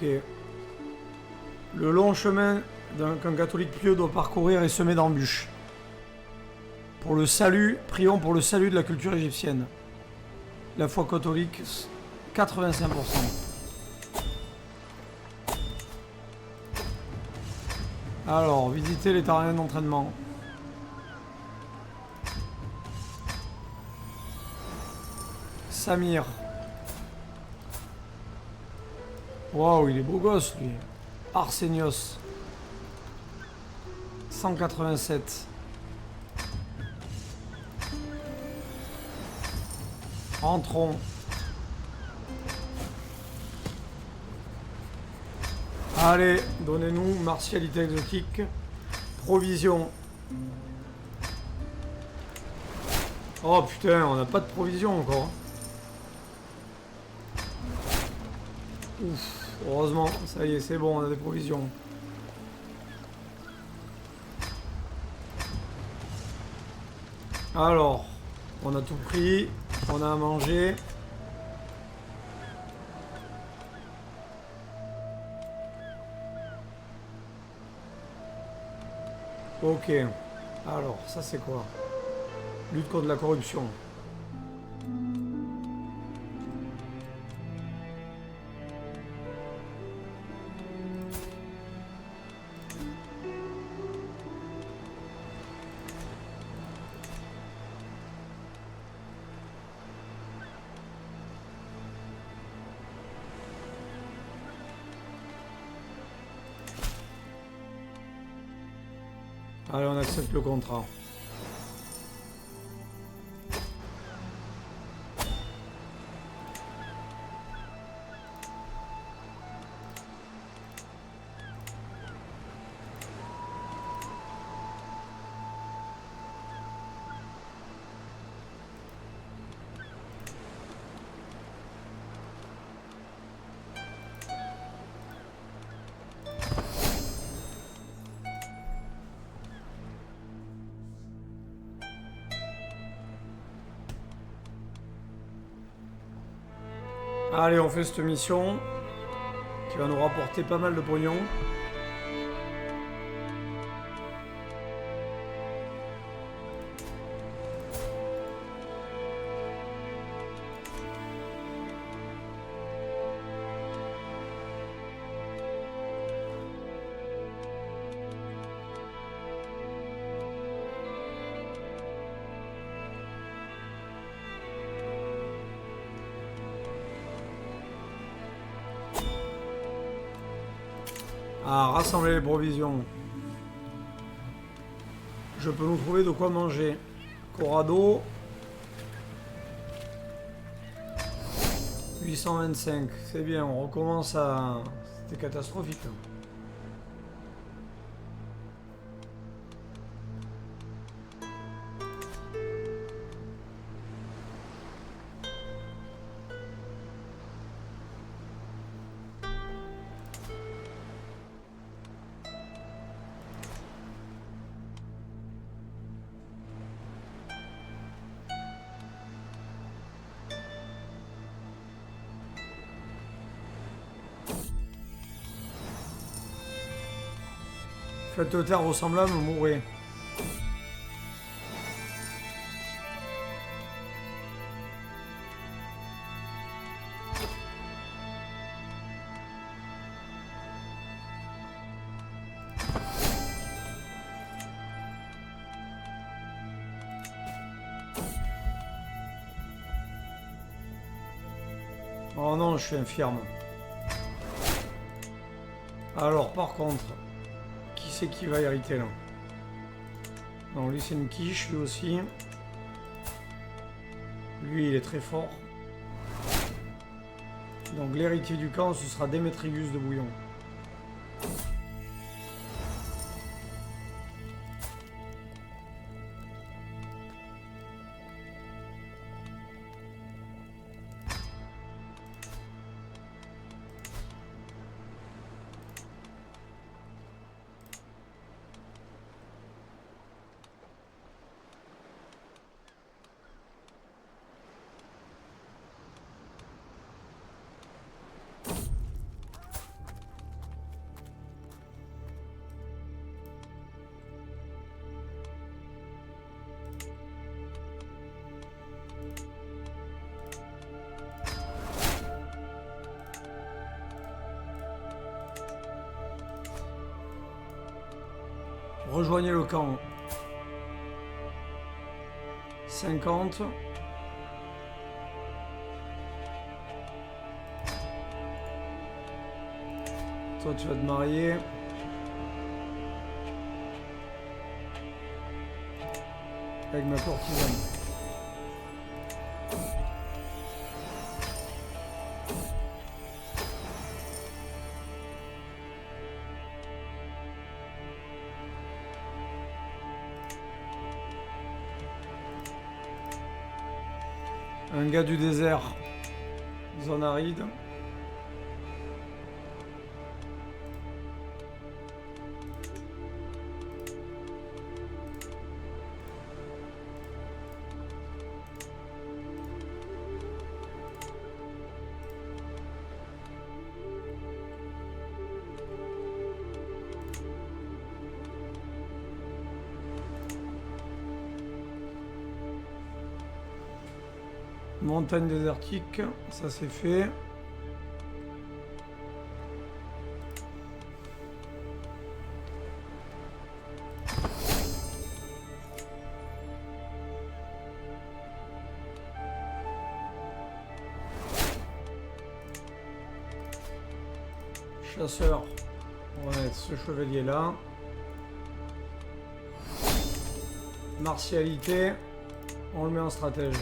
Ok. Le long chemin qu'un catholique pieux doit parcourir est semé d'embûches. Pour le salut, prions pour le salut de la culture égyptienne. La foi catholique, 85%. Alors, visiter les terrains d'entraînement. Samir. Waouh, il est beau gosse lui. Arsenios. 187. Entrons. Allez, donnez-nous martialité exotique. Provision. Oh putain, on n'a pas de provision encore. Ouf, heureusement, ça y est, c'est bon, on a des provisions. Alors, on a tout pris, on a à manger. Ok, alors, ça c'est quoi? Lutte contre la corruption. Allez, on accepte le contrat. Allez, on fait cette mission qui va nous rapporter pas mal de pognon. Ah, rassembler les provisions. Je peux nous trouver de quoi manger. Corrado. 825. C'est bien, on recommence à... C'était catastrophique. Faites terre ressemblable, mourrez. Oh non, je suis infirme. Alors, par contre, qui c'est qui va hériter là? Non, lui c'est une quiche, lui aussi. Lui, il est très fort. Donc l'héritier du camp, ce sera Démétrius de Bouillon. Rejoignez le camp. 50. Toi, tu vas te marier. Avec ma courtisane. Un gars du désert. Zone aride. Montagne désertique, ça c'est fait. Chasseur, on va mettre ce chevalier là. Martialité, on le met en stratège.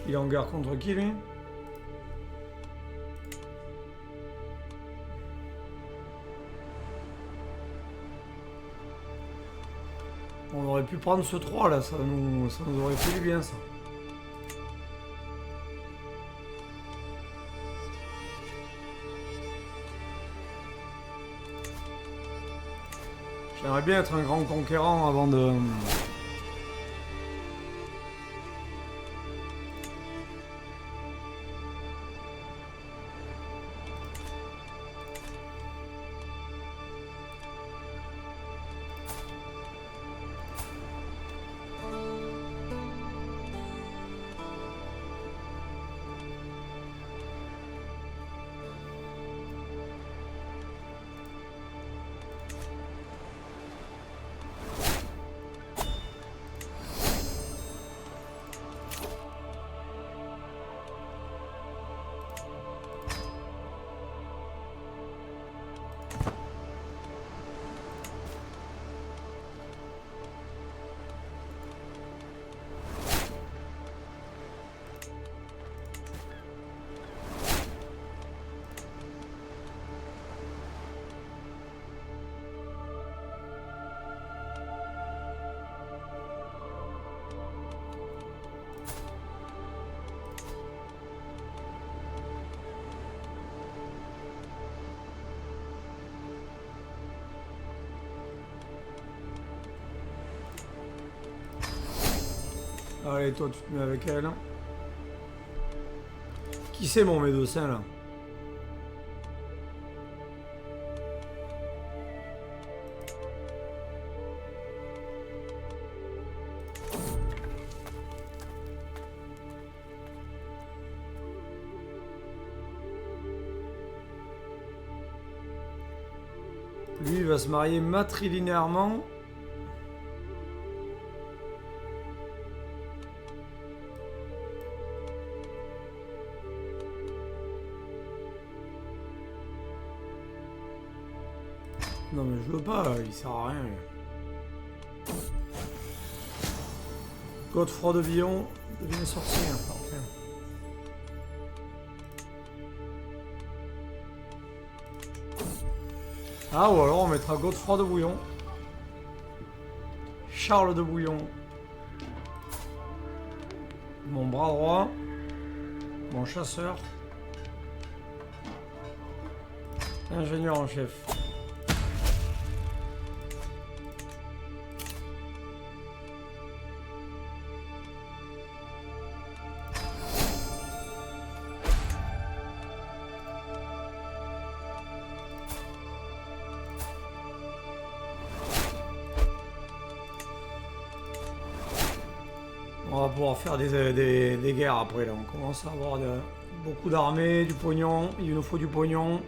Il est en guerre contre qui, lui? On aurait pu prendre ce 3 là, ça nous aurait fait du bien ça. J'aimerais bien être un grand conquérant avant de... Allez, toi, tu te mets avec elle. Qui c'est mon médecin, là? Lui, il va se marier matrilinéairement. Non mais je veux pas, il sert à rien. Godefroy de Villon devient sorcier, parfait. Ah ou alors on mettra Godefroy de Bouillon. Charles de Bouillon. Mon bras droit. Mon chasseur. Ingénieur en chef. pouvoir faire des guerres après là. On commence à avoir beaucoup d'armées, du pognon. Il nous faut du pognon.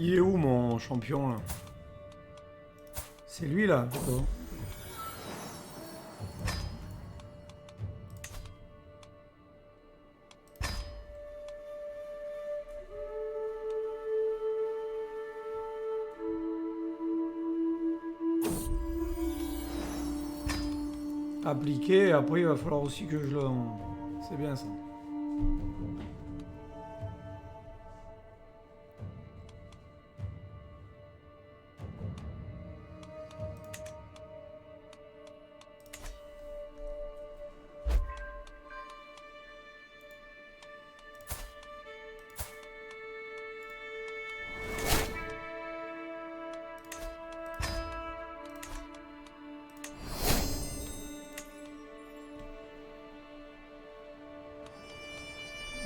Il est où mon champion là? C'est lui là plutôt. Appliquer, après il va falloir aussi que je le... C'est bien ça.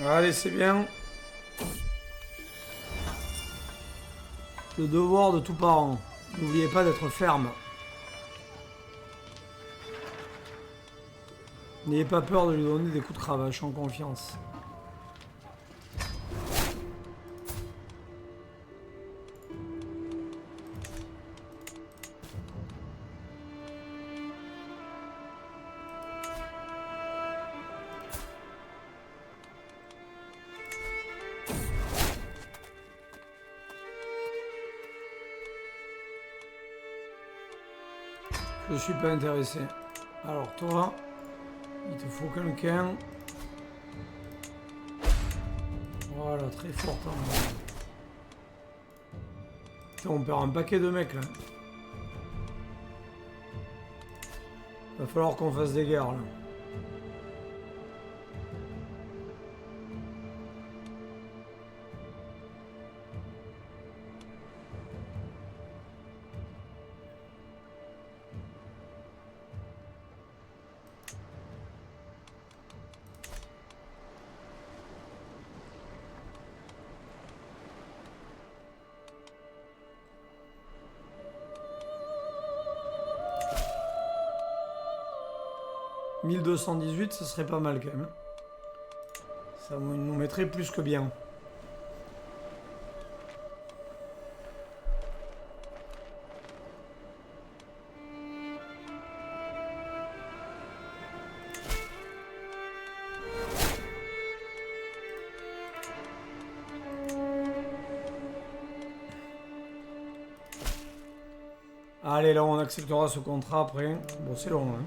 Allez, c'est bien. Le devoir de tout parent. N'oubliez pas d'être ferme. N'ayez pas peur de lui donner des coups de cravache en confiance. Je suis pas intéressé. Alors toi, il te faut quelqu'un. Voilà, très fort. Putain, on perd un paquet de mecs là. Va falloir qu'on fasse des guerres là. « 1218, ce serait pas mal quand même. Ça nous mettrait plus que bien. Allez, là on acceptera ce contrat après. Bon, c'est long, hein.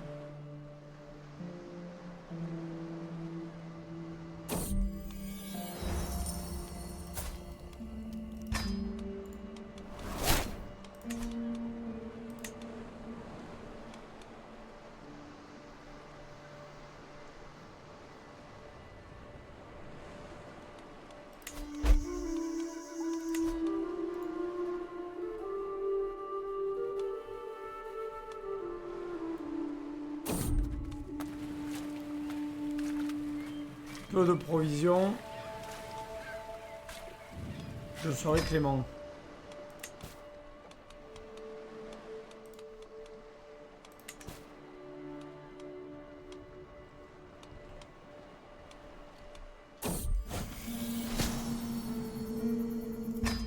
Peu de provisions. Je serai clément.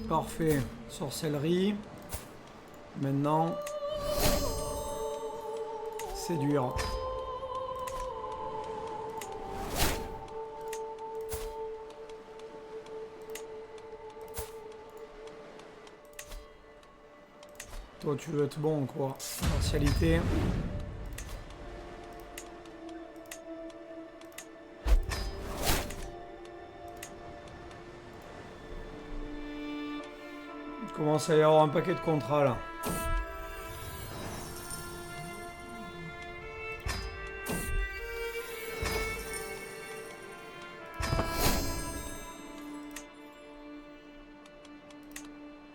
Parfait. Sorcellerie. Maintenant, séduire. Toi, tu veux être bon, quoi. Partialité. Commence à y avoir un paquet de contrats là.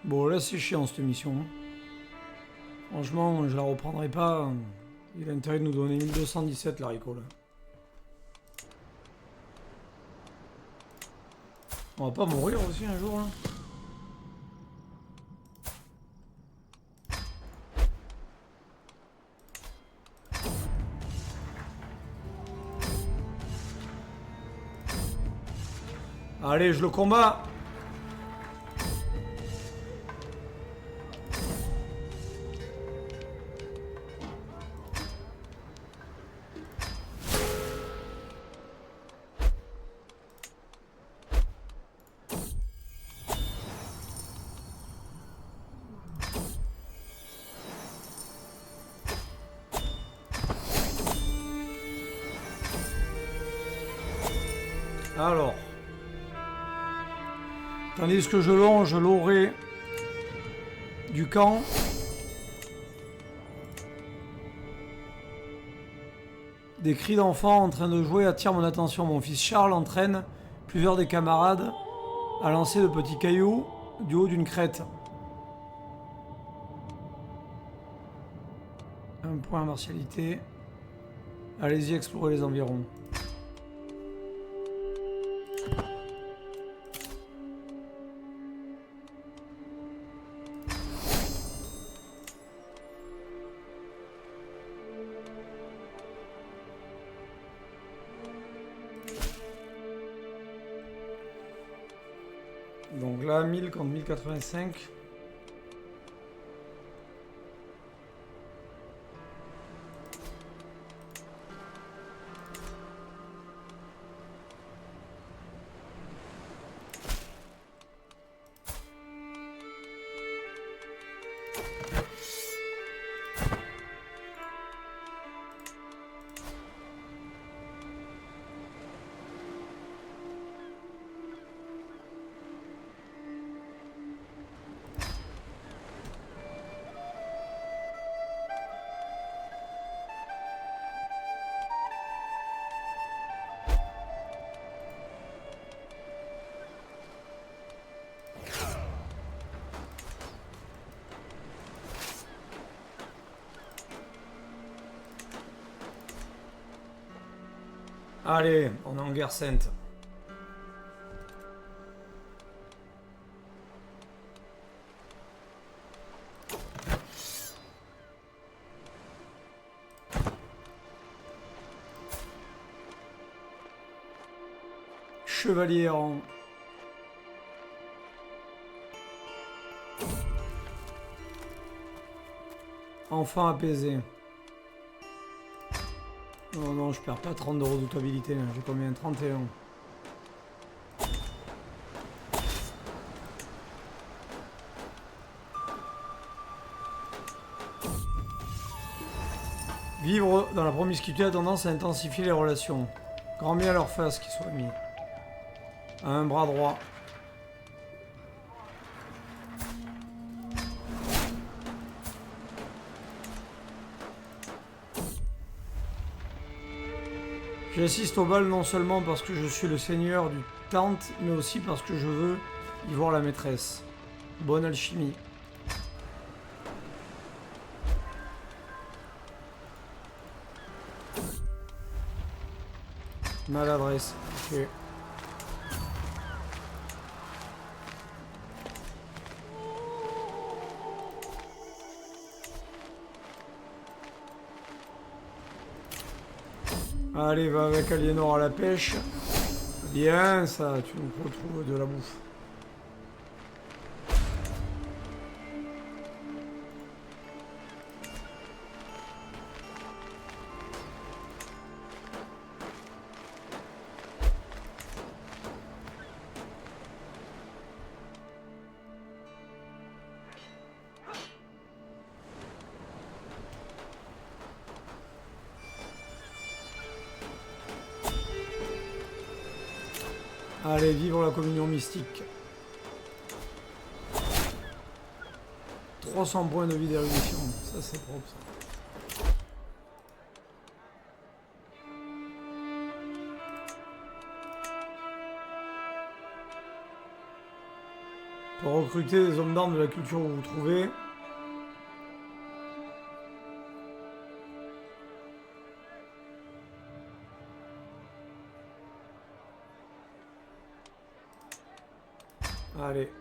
Bon là c'est chiant cette mission. Franchement je la reprendrai pas. Il a intérêt de nous donner 1217 l'haricot là. On va pas mourir aussi un jour là. Allez, je le combats. Alors. Tandis que je longe l'orée du camp. Des cris d'enfants en train de jouer attirent mon attention. Mon fils Charles entraîne plusieurs des camarades à lancer de petits cailloux du haut d'une crête. Un point à martialité. Allez-y explorer les environs. Donc là, 1000 contre 1085. Allez, on est en guerre sainte. Chevalier errant. Enfant apaisé. Oh non, je perds pas 30 de redoutabilité, j'ai combien? 31. Vivre dans la promiscuité a tendance à intensifier les relations. Grand bien à leur face qu'ils soient mis. À un bras droit. J'assiste au bal non seulement parce que je suis le seigneur du Tente, mais aussi parce que je veux y voir la maîtresse. Bonne alchimie. Maladresse. Ok. Allez, va avec Aliénor à la pêche. Bien, ça, tu nous retrouves de la bouffe. Allez, vivre la communion mystique. 300 points de vie d'érudition. Ça, c'est propre, ça. Pour recruter des hommes d'armes de la culture où vous vous trouvez. Allez.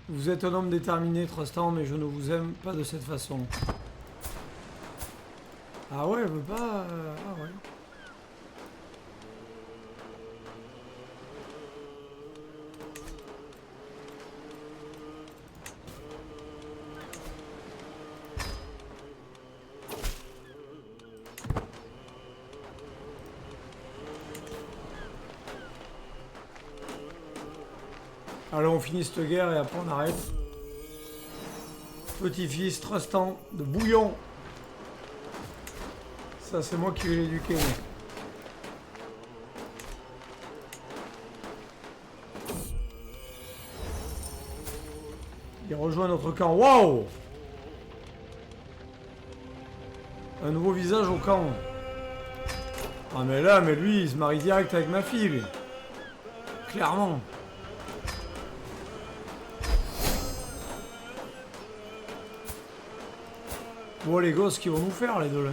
Vous êtes un homme déterminé, Trustan, mais je ne vous aime pas de cette façon. Ah ouais, elle veut pas... Ah ouais. Allez, on finit cette guerre et après on arrête. Petit-fils, Trustan, de Bouillon. Ça, c'est moi qui vais l'éduquer. Il rejoint notre camp. Waouh! Un nouveau visage au camp. Ah mais là, mais lui, il se marie direct avec ma fille, lui. Clairement. Bon, les gosses, qui vont nous faire, les deux, là?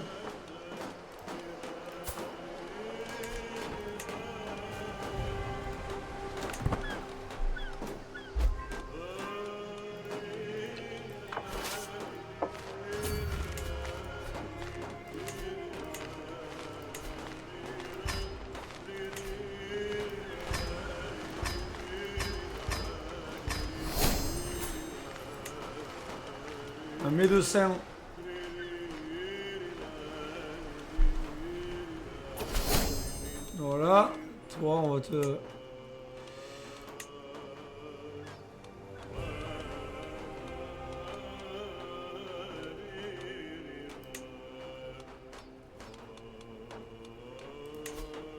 Un médecin. Voilà. Toi, on va te...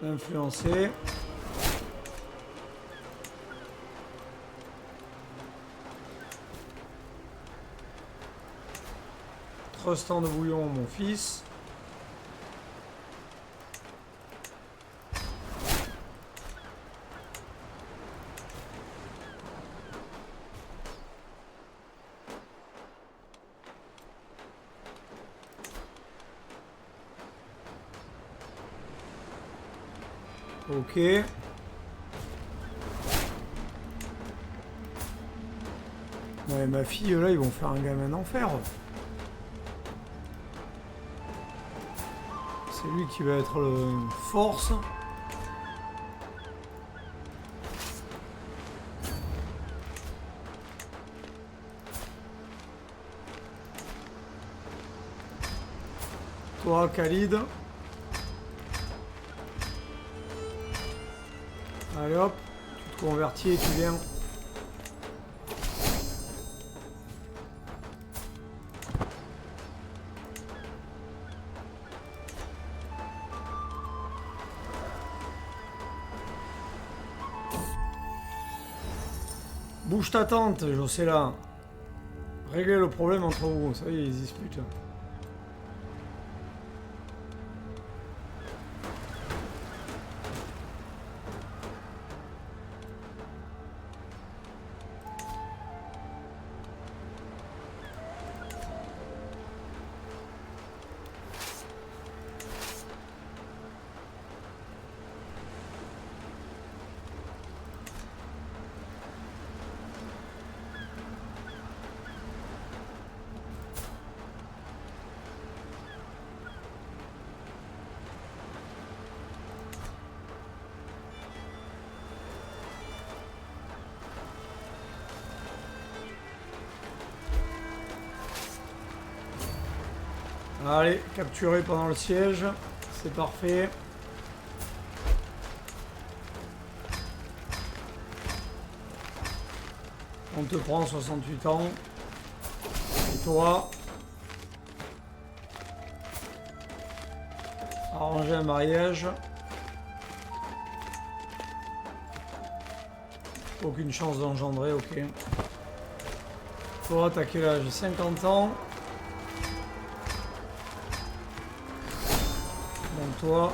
influencer. Trustan de Bouillon, mon fils. Ok. Ouais, ma fille, là, ils vont faire un gamin d'enfer. C'est lui qui va être le force. Toi, Khalid. Allez hop, tu te convertis et tu viens. Bouge ta tante, Josella. Réglez le problème entre vous. Ça y est, ils disputent. Allez, capturé pendant le siège. C'est parfait. On te prend 68 ans. toi. Arranger un mariage. Aucune chance d'engendrer, ok. Toi, t'as quel âge? 50 ans. Donc toi...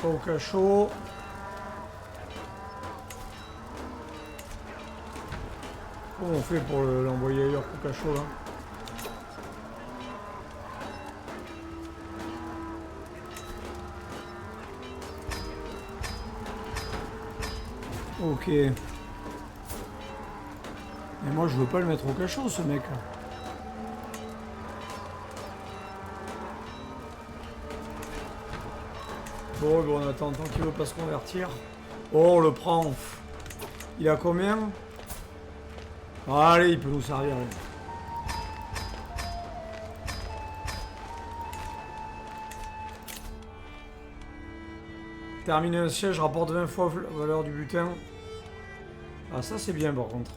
pas au cachot. Comment on fait pour l'envoyer ailleurs qu'au cachot là? Ok. Mais moi je veux pas le mettre au cachot ce mec. Bon, on attend tant qu'il veut pas se convertir. Oh, on le prend. Il a combien? Allez, il peut nous servir. Lui. Terminer un siège, rapporte 20 fois la valeur du butin. Ah, ça c'est bien par contre.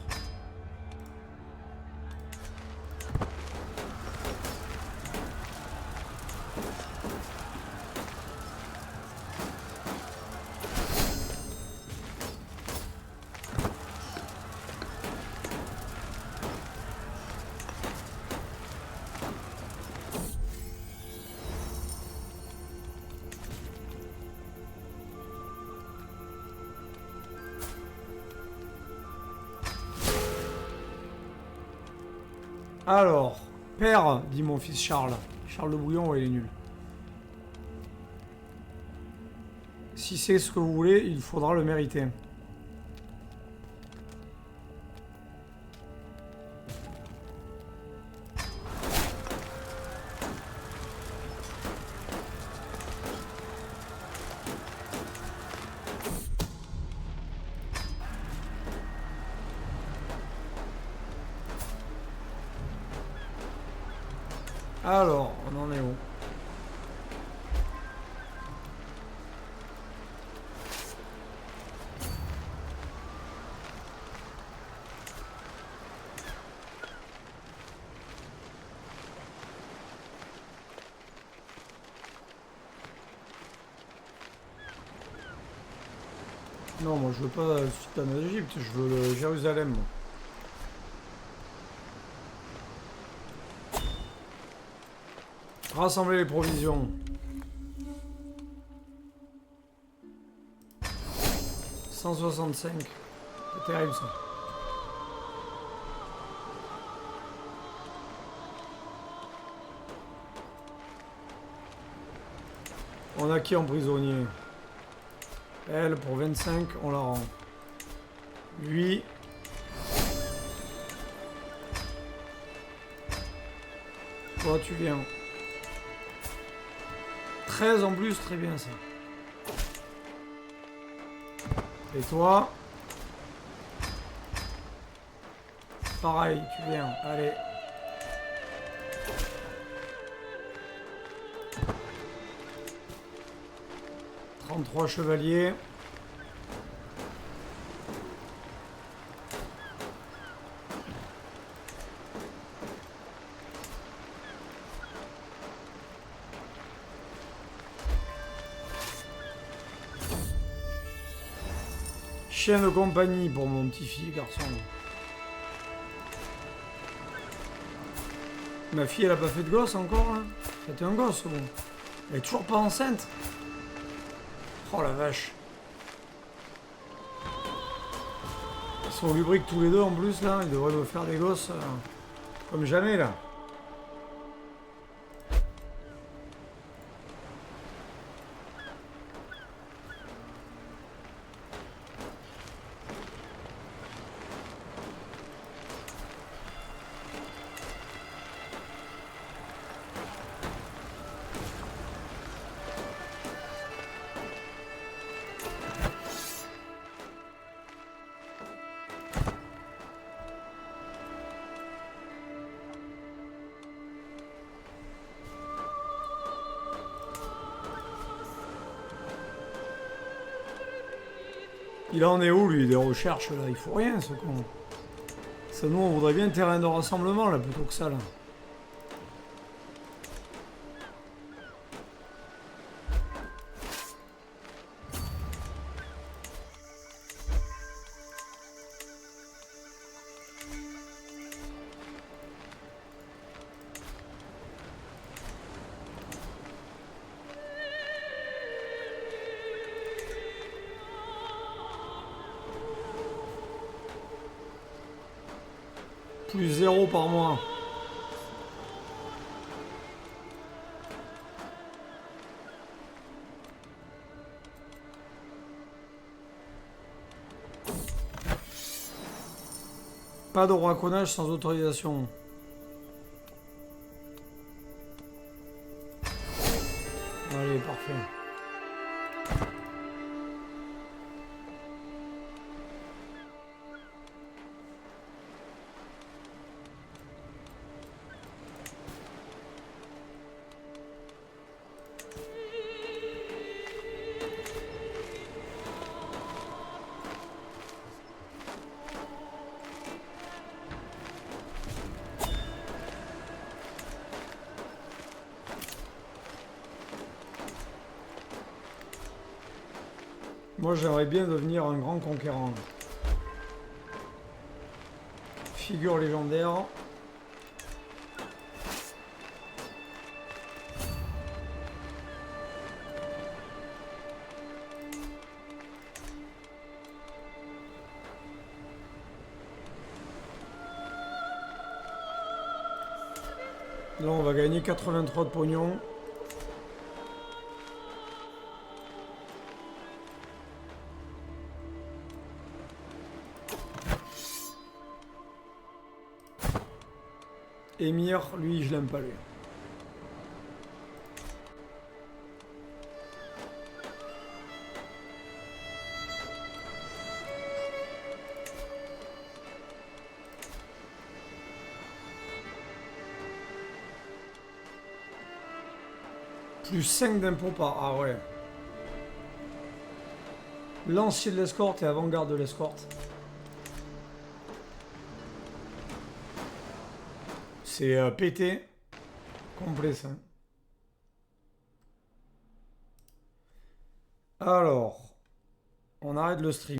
Alors, père, dit mon fils Charles. Charles de Bouillon, ouais, il est nul. Si c'est ce que vous voulez, il faudra le mériter. Alors, on en est où? Non, moi je veux pas le sultanat d'Égypte, je veux le Jérusalem. Moi. Rassembler les provisions. 165. C'est terrible ça. On a qui en prisonnier? Elle, pour 25, on la rend. Lui. Toi, tu viens. 13 en plus, très bien ça. Et toi? Pareil, tu viens. Allez. « 33 chevaliers. » Chien de compagnie pour mon petit-fils, garçon. Ma fille, elle a pas fait de gosse encore, hein. C'était un gosse, bon. Elle est toujours pas enceinte. Oh la vache. Ils sont lubriques tous les deux en plus, là. Ils devraient me faire des gosses comme jamais, là. Il en est où, lui, des recherches, là? Il faut rien, ce con. Ça, nous, on voudrait bien un terrain de rassemblement, là, plutôt que ça, là. Plus 0 par mois. Pas de raconnage sans autorisation. Allez, parfait. Moi, j'aimerais bien devenir un grand conquérant. Figure légendaire. Là, on va gagner 83 de pognon. Émir, lui, je l'aime pas, lui. Plus 5 d'impôts par... Ah ouais. Lancier de l'escorte et avant-garde de l'escorte. C'est pété. Complet, ça. Alors. On arrête le stream.